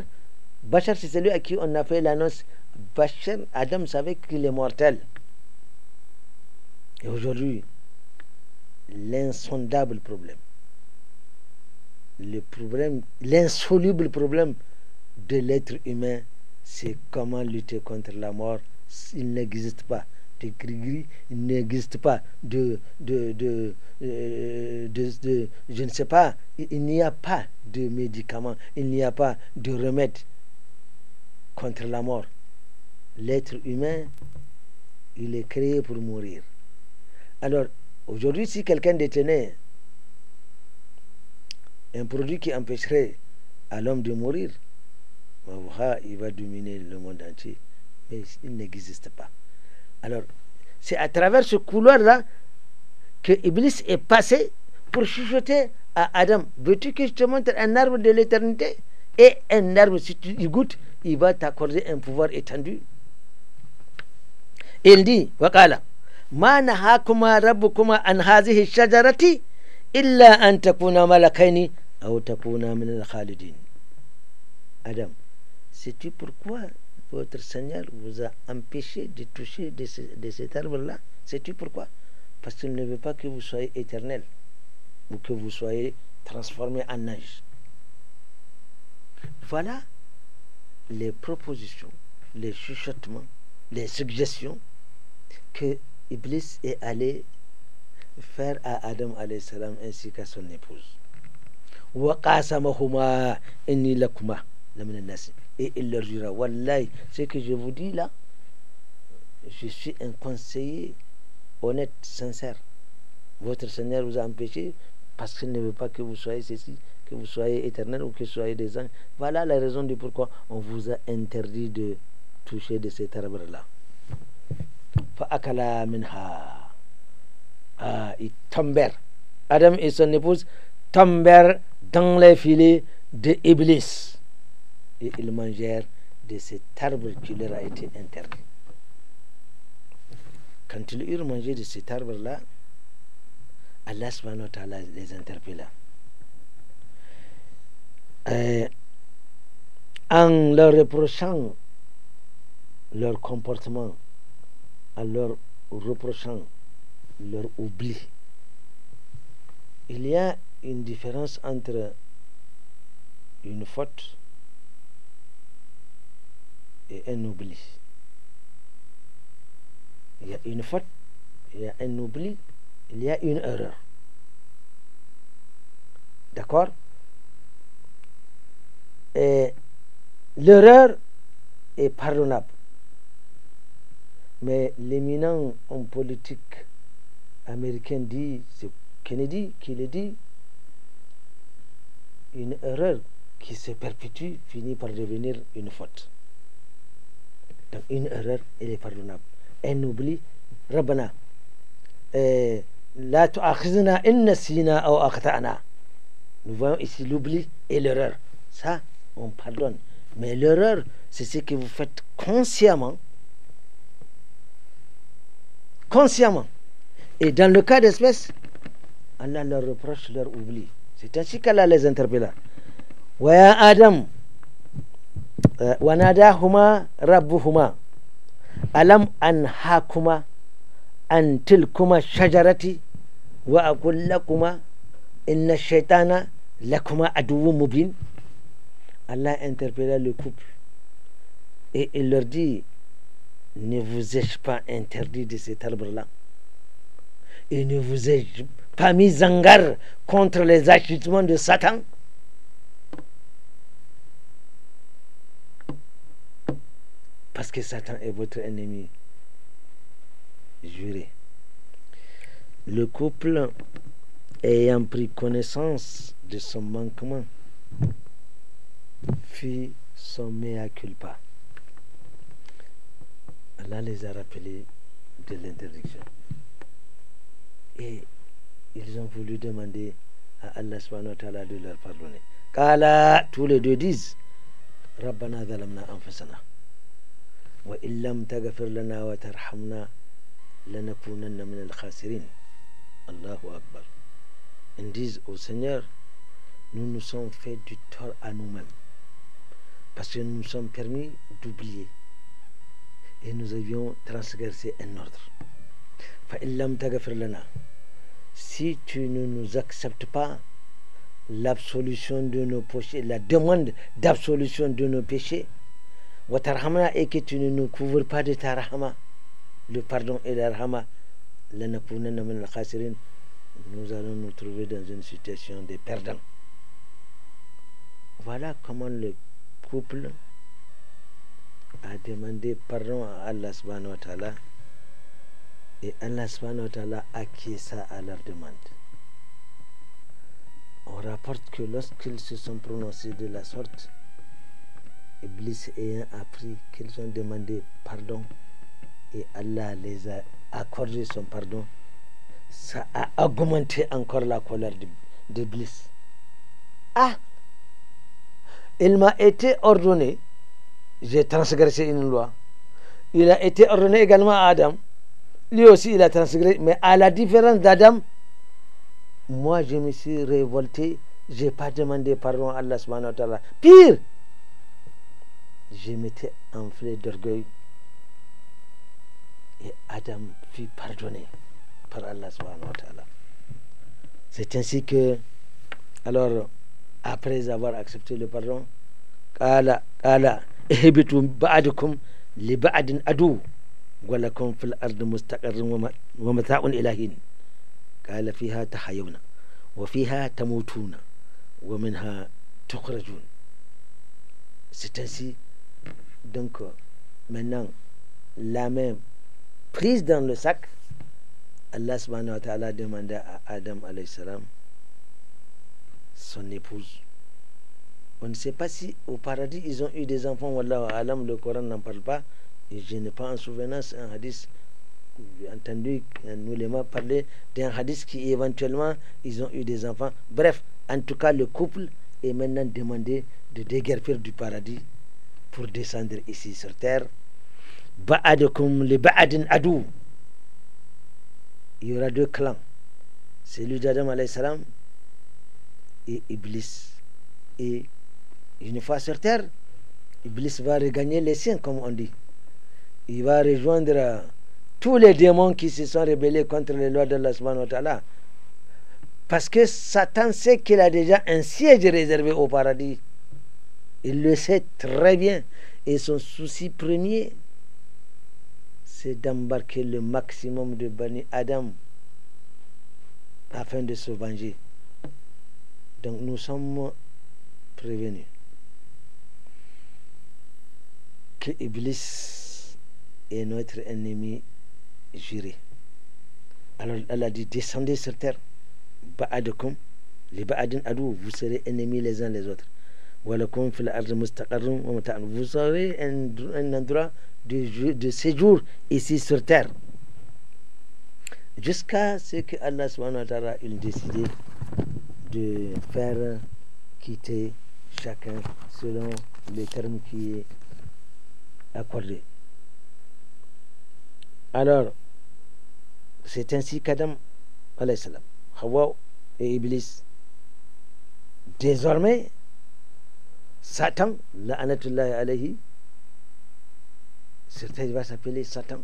c'est celui à qui on a fait l'annonce. Bachar, Adam savait qu'il est mortel. Et aujourd'hui, l'insondable problème, l'insoluble problème de l'être humain, c'est comment lutter contre la mort. Il n'existe pas de gris-gris, il n'existe pas je ne sais pas, il n'y a pas de médicaments, il n'y a pas de remède contre la mort. L'être humain, il est créé pour mourir. Alors, aujourd'hui, si quelqu'un détenait un produit qui empêcherait à l'homme de mourir, il va dominer le monde entier. Mais il n'existe pas. Alors, c'est à travers ce couloir-là que Iblis est passé pour chuchoter à Adam. Veux-tu que je te montre un arbre de l'éternité? Et un arbre, si tu y goûtes, il va t'accorder un pouvoir étendu. Et il dit, Waqala, Ma nahakuma rabbukuma an hazihi shajarati illa an takuna malakaini aw takuna min al-khalidin. Adam, sais-tu pourquoi votre Seigneur vous a empêché de toucher de cet arbre-là? Sais-tu pourquoi? Parce qu'il ne veut pas que vous soyez éternel ou que vous soyez transformé en ange. Voilà les propositions, les chuchotements, les suggestions que Iblis est allé faire à Adam alayhi salam ainsi qu'à son épouse. Wa qasamahuma inni lakuma lamina nas. Et il leur dira, wallahi, ce que je vous dis là, je suis un conseiller honnête, sincère. Votre Seigneur vous a empêché parce qu'il ne veut pas que vous soyez ceci, que vous soyez éternel ou que vous soyez des anges. Voilà la raison de pourquoi on vous a interdit de toucher de cet arbre-là. Fa'akala minha. Ils tombèrent. Adam et son épouse tombèrent dans les filets de Iblis. Et ils mangèrent de cet arbre qui leur a été interdit. Quand ils eurent mangé de cet arbre-là, Allah subhanahu wa ta'ala les interpella. En leur reprochant leur comportement, en leur reprochant leur oubli. Il y a une différence entre une faute et un oubli. Il y a une faute, il y a un oubli, il y a une erreur. D'accord? Et l'erreur est pardonnable. Mais l'éminent homme politique américain dit, c'est Kennedy qui le dit, une erreur qui se perpétue finit par devenir une faute. Donc une erreur, elle est pardonnable. Un oubli, Rabbana, la tu'akhizna in nasina aw akhta'na. Nous voyons ici l'oubli et l'erreur. Ça, on pardonne. Mais l'erreur, c'est ce que vous faites consciemment. Consciemment. Et dans le cas d'espèce, Allah leur reproche leur oubli. C'est ainsi qu'Allah les interpella. Wa ya Adam, wa nadahuma rabbuhuma, alam anhakuma an tilkuma shajarati wa aqul lakuma Inna shaitana lakuma aduwwu mubin. Allah interpella le couple et il leur dit, ne vous ai-je pas interdit de cet arbre-là? Et ne vous ai-je pas mis en garde contre les agissements de Satan? Parce que Satan est votre ennemi juré. Le couple, ayant pris connaissance de son manquement, fit son mea culpa. Allah les a rappelés de l'interdiction. Et ils ont voulu demander à Allah subhanahu wa ta'ala de leur pardonner. Kala, tous les deux disent, Rabbana zalamna anfusana. Wa illam taghfir lana wa tarhamna lanakunanna min al-khasirin. Allahu Akbar. Ils disent au Seigneur, nous nous sommes fait du tort à nous-mêmes. Parce que nous nous sommes permis d'oublier. Et nous avions transgressé un ordre. Fa illam taghfir lana. Si tu ne nous acceptes pas l'absolution de nos péchés, la demande d'absolution de nos péchés, wa tarhamna, et que tu ne nous couvres pas de ta rahma, le pardon et la rahma, lanakunanna min al-khasirin, nous allons nous trouver dans une situation de perdants. Voilà comment le couple a demandé pardon à Allah subhanahu wa ta'ala, et Allah subhanahu wa ta'ala acquiesça à leur demande. On rapporte que lorsqu'ils se sont prononcés de la sorte, Iblis ayant appris qu'ils ont demandé pardon et Allah les a accordé son pardon, ça a augmenté encore la colère d'Iblis. Ah, il m'a été ordonné, j'ai transgressé une loi. Il a été ordonné également à Adam. Lui aussi, il a transgressé. Mais à la différence d'Adam, moi, je me suis révolté. Je n'ai pas demandé pardon à Allah subhanahu wa ta'ala. Pire, je m'étais enflé d'orgueil. Et Adam fut pardonné par Allah subhanahu wa ta'ala. C'est ainsi que, alors, après avoir accepté le pardon, Kala, ihbitu ba'dukum li ba'din adu wa lakum fil ardi mustaqarrun wa mata'un ila hin. Kala fiha tahayuna wa fiha tamutuna wa minha tukhrajun. C'est ainsi, donc, maintenant, la main prise dans le sac, Allah subhanahu wa ta'ala demanda à Adam alayhi salam, son épouse. On ne sait pas si au paradis ils ont eu des enfants, wallahu alam, le Coran n'en parle pas, et je n'ai pas en souvenance un hadith, j'ai entendu un ulama parler d'un hadith qui éventuellement ils ont eu des enfants. Bref, en tout cas le couple est maintenant demandé de déguerpir du paradis pour descendre ici sur terre. Ba'adukum li ba'adin adu. Il y aura deux clans, celui d'Adam alayhi salam et Iblis. Et une fois sur terre, Iblis va regagner les siens, comme on dit. Il va rejoindre tous les démons qui se sont rebellés contre les lois d'Allah subhanahu wa ta'ala. Parce que Satan sait qu'il a déjà un siège réservé au paradis. Il le sait très bien. Et son souci premier, c'est d'embarquer le maximum de Bani Adam afin de se venger. Donc nous sommes prévenus que Iblis est notre ennemi juré. Alors Allah dit, descendez sur terre, ba'adukum li ba'adin adu, vous serez ennemis les uns les autres. Walakum fil ardi mustaqarrun wa mata'un, vous aurez un endroit de séjour ici sur terre, jusqu'à ce que Allah subhanahu wa ta'ala ait décidé de faire quitter chacun selon les termes qui est accordé. Alors, c'est ainsi qu'Adam alayhi salam, Hawa et Iblis, désormais, Satan, la'anatullahi alayhi, certains va s'appeler Satan.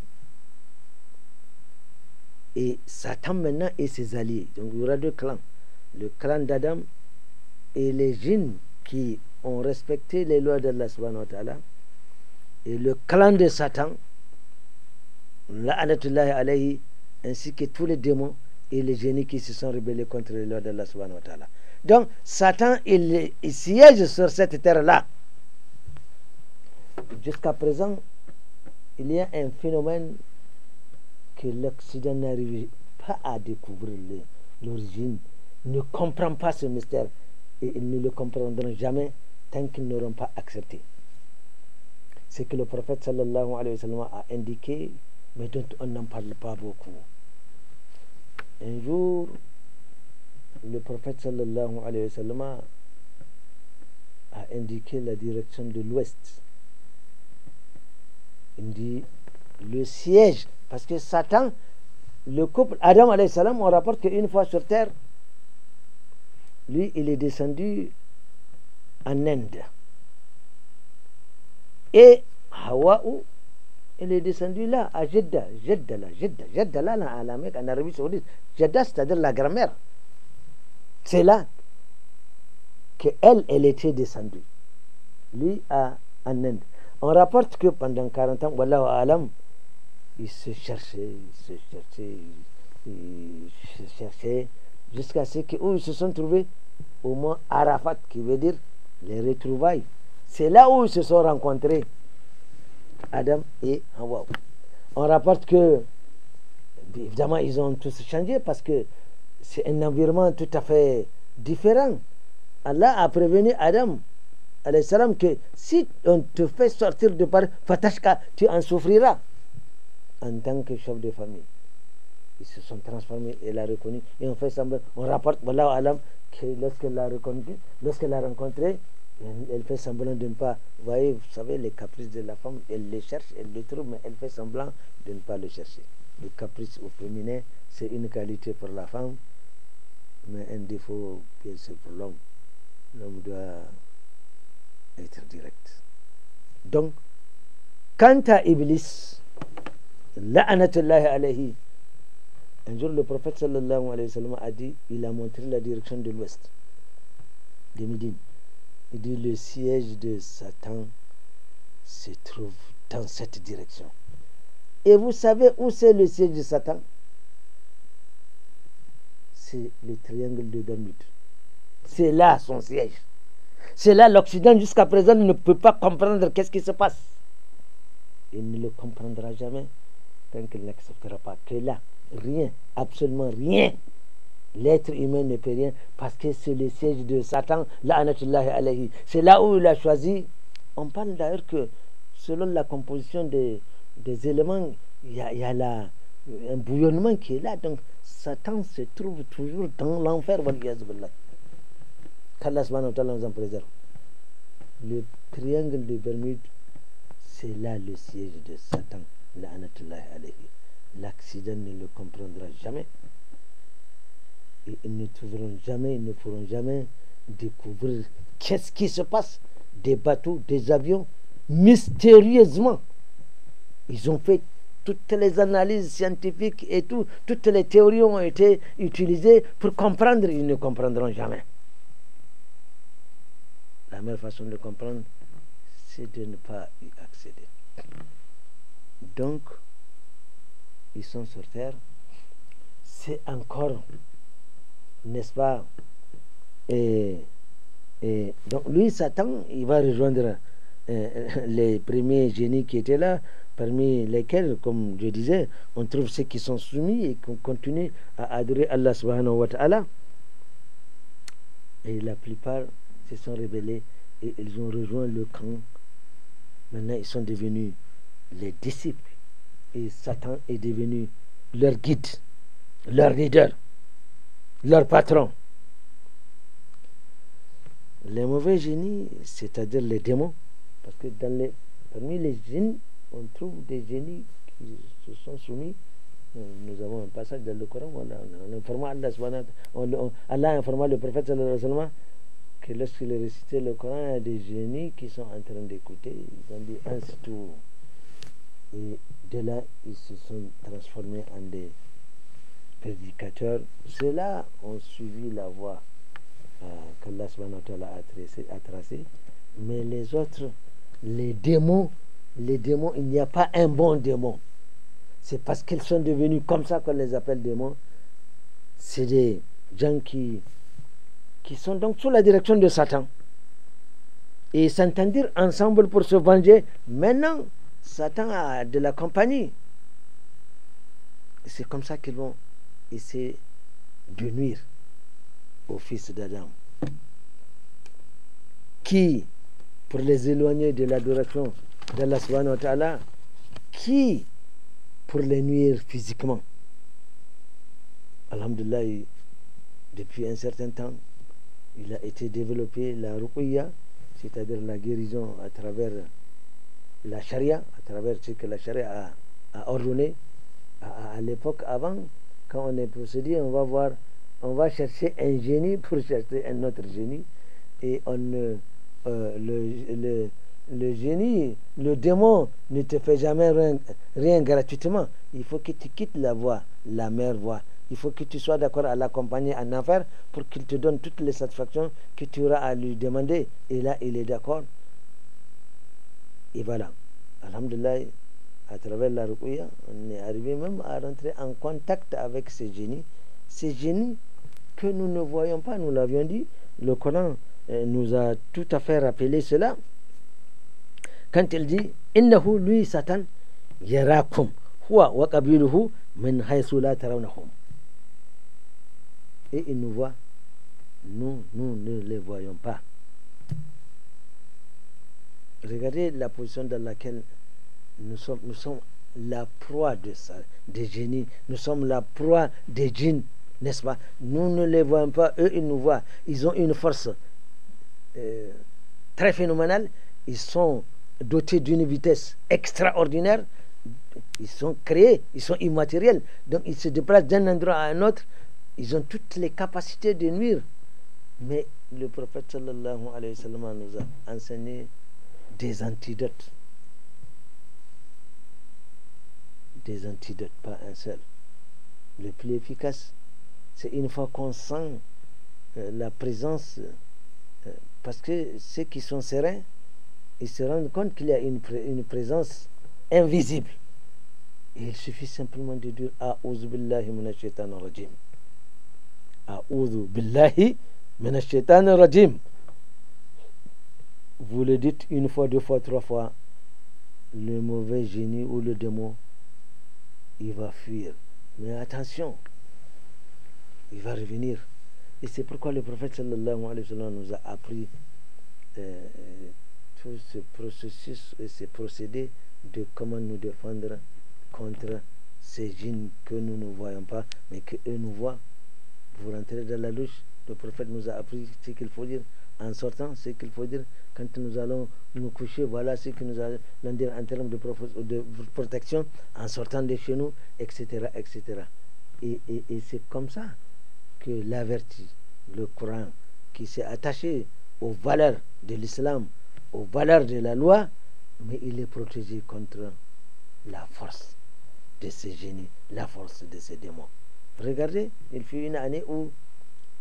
Et Satan maintenant et ses alliés. Donc il y aura deux clans. le clan d'Adam et les djinns qui ont respecté les lois d'Allah subhanahu wa ta'ala, et le clan de Satan, la'anatullahi alayhi, ainsi que tous les démons et les génies qui se sont rebellés contre les lois d'Allah subhanahu wa ta'ala. Donc Satan, il siège sur cette terre-là. Jusqu'à présent, il y a un phénomène que l'Occident n'arrive pas à découvrir l'origine, ne comprend pas ce mystère, et ils ne le comprendront jamais tant qu'ils n'auront pas accepté. C'est que le prophète sallallahu alayhi wa sallam a indiqué, mais dont on n'en parle pas beaucoup. Un jour, le prophète sallallahu alayhi wa sallam a indiqué la direction de l'ouest. Il dit le siège, parce que Satan, le couple Adam alayhi salam, on rapporte qu'une fois sur terre, lui il est descendu en Inde, et Hawa, il est descendu là à Jeddah, Jeddah là à la Mecque, en Arabie Saoudite. Jeddah, c'est-à-dire la grand-mère, c'est là qu'elle était descendue, lui en Inde. On rapporte que pendant 40 ans, wallahu alam, il se cherchait, jusqu'à ce qu'ils se sont trouvés au mont Arafat, qui veut dire les retrouvailles. C'est là où ils se sont rencontrés, Adam et Hawa. On rapporte que, évidemment, ils ont tous changé parce que c'est un environnement tout à fait différent. Allah a prévenu Adam alayhi salam que si on te fait sortir de Paris, fatashka, tu en souffriras. En tant que chef de famille, ils se sont transformés et l'a reconnu, et on fait semblant, on rapporte wallahu alam que lorsqu'elle l'a rencontré, elle fait semblant de ne pas, vous voyez, vous savez, les caprices de la femme, elle les cherche, elle le trouve, mais elle fait semblant de ne pas le chercher. Le caprice au féminin, c'est une qualité pour la femme, mais un défaut, c'est pour l'homme. L'homme doit être direct. Donc, quant à Iblis, la'anatullahi alayhi, un jour le prophète sallallahu alayhi wa sallam a dit, il a montré la direction de l'ouest, de Médine. Il dit le siège de Satan se trouve dans cette direction. Et vous savez où c'est le siège de Satan? C'est le triangle de Bermude. C'est là son siège. C'est là l'Occident jusqu'à présent ne peut pas comprendre qu'est-ce qui se passe. Il ne le comprendra jamais tant qu'il n'acceptera pas que là, rien, absolument rien, l'être humain ne peut rien, parce que c'est le siège de Satan, la'anatullahi alayhi. C'est là où il a choisi. On parle d'ailleurs que selon la composition des éléments, il y a là un bouillonnement qui est là. Donc Satan se trouve toujours dans l'enfer. Qu'Allah subhanahu wa ta'ala nous en préserve. Le triangle de Bermude, c'est là le siège de Satan, la'anatullahi alayhi. L'Occident ne le comprendra jamais. Et ils ne trouveront jamais, ils ne pourront jamais découvrir qu'est-ce qui se passe. Des bateaux, des avions, mystérieusement. Ils ont fait toutes les analyses scientifiques et tout, toutes les théories ont été utilisées pour comprendre, ils ne comprendront jamais. La meilleure façon de le comprendre, c'est de ne pas y accéder. Donc, ils sont sur terre. C'est encore, n'est-ce pas, et donc lui, Satan, il va rejoindre les premiers génies qui étaient là, parmi lesquels, comme je disais, on trouve ceux qui sont soumis et qui continuent à adorer Allah subhanahu wa ta'ala. Et la plupart se sont rebellés et ils ont rejoint le camp. Maintenant, ils sont devenus les disciples. Et Satan est devenu leur guide, leur leader, leur patron. Les mauvais génies, c'est-à-dire les démons, parce que parmi les génies, on trouve des génies qui se sont soumis. Nous avons un passage dans le Coran où on informa Allah informa le prophète sallallahu alayhi wa sallam que lorsqu'il récitait le Coran, il y a des génies qui sont en train d'écouter. Ils ont dit ainsi tout. Et de là, ils se sont transformés en prédicateurs, ceux-là ont suivi la voie qu'Allah subhanahu wa ta'ala a tracée, mais les autres, les démons, il n'y a pas un bon démon. C'est parce qu'ils sont devenus comme ça qu'on les appelle démons. C'est des gens qui sont donc sous la direction de Satan. Et s'entendre ensemble pour se venger. Maintenant, Satan a de la compagnie. C'est comme ça qu'ils vont essayer de nuire aux fils d'Adam. Qui, pour les éloigner de l'adoration d'Allah subhanahu wa ta'ala, qui, pour les nuire physiquement. Alhamdulillah, depuis un certain temps, il a été développé la ruqiyya, c'est-à-dire la guérison à travers la charia, à travers ce que la charia a ordonné. À l'époque, avant, quand on est possédé, on va chercher un génie pour chercher un autre génie, et le génie, le démon ne te fait jamais rien gratuitement. Il faut que tu quittes la voie, la meilleure voie. Il faut que tu sois d'accord à l'accompagner en enfer pour qu'il te donne toutes les satisfactions que tu auras à lui demander. Et là, il est d'accord. Et voilà. Alhamdulillah, à travers la ruqya, on est arrivé même à rentrer en contact avec ces génies. Ces génies que nous ne voyons pas, nous l'avions dit. Le Coran nous a tout à fait rappelé cela. Quand il dit innahu, lui Satan, yarakum huwa wa qabiluhu min haythu la tarawnahum. Et il nous voit, nous ne les voyons pas. Regardez la position dans laquelle nous sommes la proie des génies, nous sommes la proie des djinns, n'est-ce pas? Nous ne les voyons pas, eux ils nous voient. Ils ont une force très phénoménale, ils sont dotés d'une vitesse extraordinaire, ils sont créés, ils sont immatériels, donc ils se déplacent d'un endroit à un autre, ils ont toutes les capacités de nuire. Mais le prophète sallallahu alayhi wa sallam nous a enseigné des antidotes. Des antidotes, pas un seul. Le plus efficace, c'est une fois qu'on sent la présence, parce que ceux qui sont sereins, ils se rendent compte qu'il y a une présence invisible. Et il suffit simplement de dire A'udhu billahi minash shaitanir rajim. A'udhu billahi minash shaitanir rajim. Vous le dites une fois, deux fois, trois fois, le mauvais génie ou le démon, il va fuir. Mais attention, il va revenir. Et c'est pourquoi le prophète sallallahu alayhi wa sallam nous a appris tout ce processus et ces procédés de comment nous défendre contre ces djinns que nous ne voyons pas, mais qu'eux nous voient. Vous rentrez dans la douche, le prophète nous a appris ce qu'il faut dire en sortant, ce qu'il faut dire quand nous allons nous coucher, voilà ce que nous allons dire en termes de protection en sortant de chez nous, etc. etc. Et c'est comme ça que la vertu, le Coran, qui s'est attaché aux valeurs de l'islam, aux valeurs de la loi, mais il est protégé contre la force de ces génies, la force de ces démons. Regardez, il fut une année où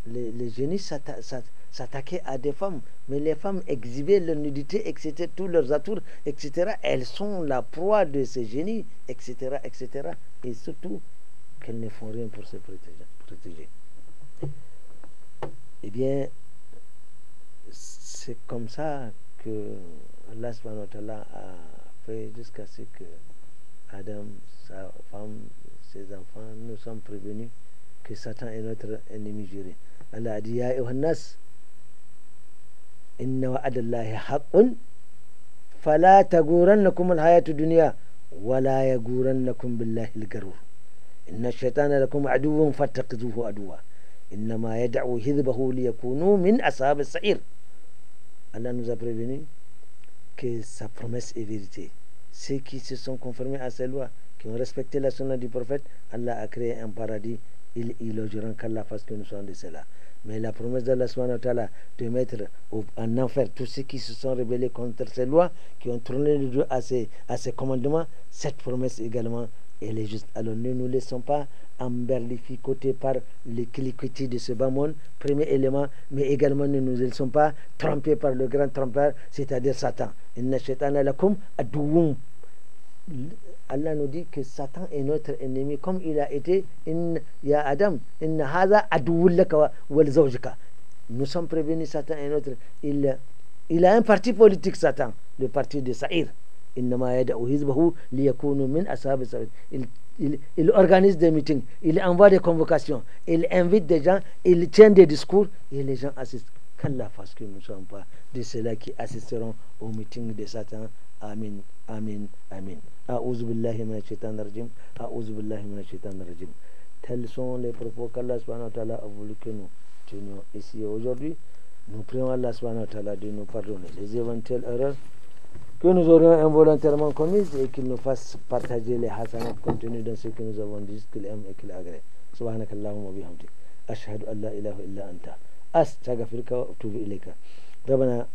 les génies s'attaquaient à des femmes, mais les femmes exhibaient leur nudité, etc., tous leurs atours, etc. Elles sont la proie de ces génies, etc., etc. Et surtout, qu'elles ne font rien pour se protéger. Eh bien, c'est comme ça que Allah subhanahu wa ta'ala a fait jusqu'à ce que Adam, sa femme, ses enfants, nous sommes prévenus que Satan est notre ennemi juré. Allah a dit Ya ayyuhannas inna wa'adallahi haqqun fala tagurannakum alhayatu dunya wala yagurannakum billahi algarur inna ash-shaytana lakum aduwwun fattakhidhuhu aduwwa innama yad'u hizbahu liyakunu min ashab as-sa'ir. Allah nous a prévenu que sa promesse est vérité. Ceux qui se sont conformés à ses lois, qui ont respecté la sunna du prophète, Allah a créé un paradis. Ils logeront qu'Allah fasse que nous soyons de cela. Mais la promesse d'Allah subhanahu wa ta'ala de mettre en enfer tous ceux qui se sont rebellés contre ses lois, qui ont tourné le dos à ses commandements, cette promesse également, elle est juste. Alors ne nous laissons pas emberlificoter par les cliquetis de ce bas monde, premier élément, mais également ne nous laissons pas tromper par le grand trompeur, c'est-à-dire Satan. Inna shaytana lakum aduwwum. Allah nous dit que Satan est notre ennemi, comme il a été ya Adam, inna hadha aduwwun laka wa li zawjika. Nous sommes prévenus, Satan est notre. Il a un parti politique, Satan, le parti de Saïr. Il organise des meetings, il envoie des convocations, il invite des gens, il tient des discours et les gens assistent. Qu'Allah fasse que nous ne sommes pas de ceux-là qui assisteront au meeting de Satan. Amin, amin, amin. A'udhu billahi minash shaitanir rajim. A'udhu billahi minash shaitanir rajim. Tels sont les propos qu'Allah subhanahu wa ta'ala a voulu que nous tenions ici aujourd'hui. Nous prions Allah subhanahu wa ta'ala de nous pardonner les éventuelles erreurs que nous aurions involontairement commises et qu'il nous fasse partager les hasanat contenus dans ce que nous avons dit, qu'il aime et qu'il agrée. Subhanakallahumma bihamdik. Ashhadu an la ilaha illa anta. Astaghfiruka wa atubu ilayka. Rabbana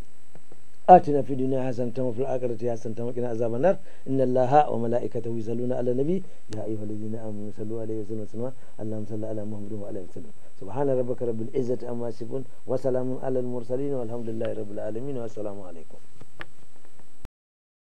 آتنا في الدنيا حسنة وفي الآخرة حسنة وقنا عذاب النار إن الله وملائكته يصلون على النبي يا أيها الذين آمنوا صلوا عليه وسلم اللهم صل على محمد وعلى آله وسلم سبحان ربك رب العزة عما يصفون وسلام على المرسلين والحمد لله رب العالمين والسلام عليكم.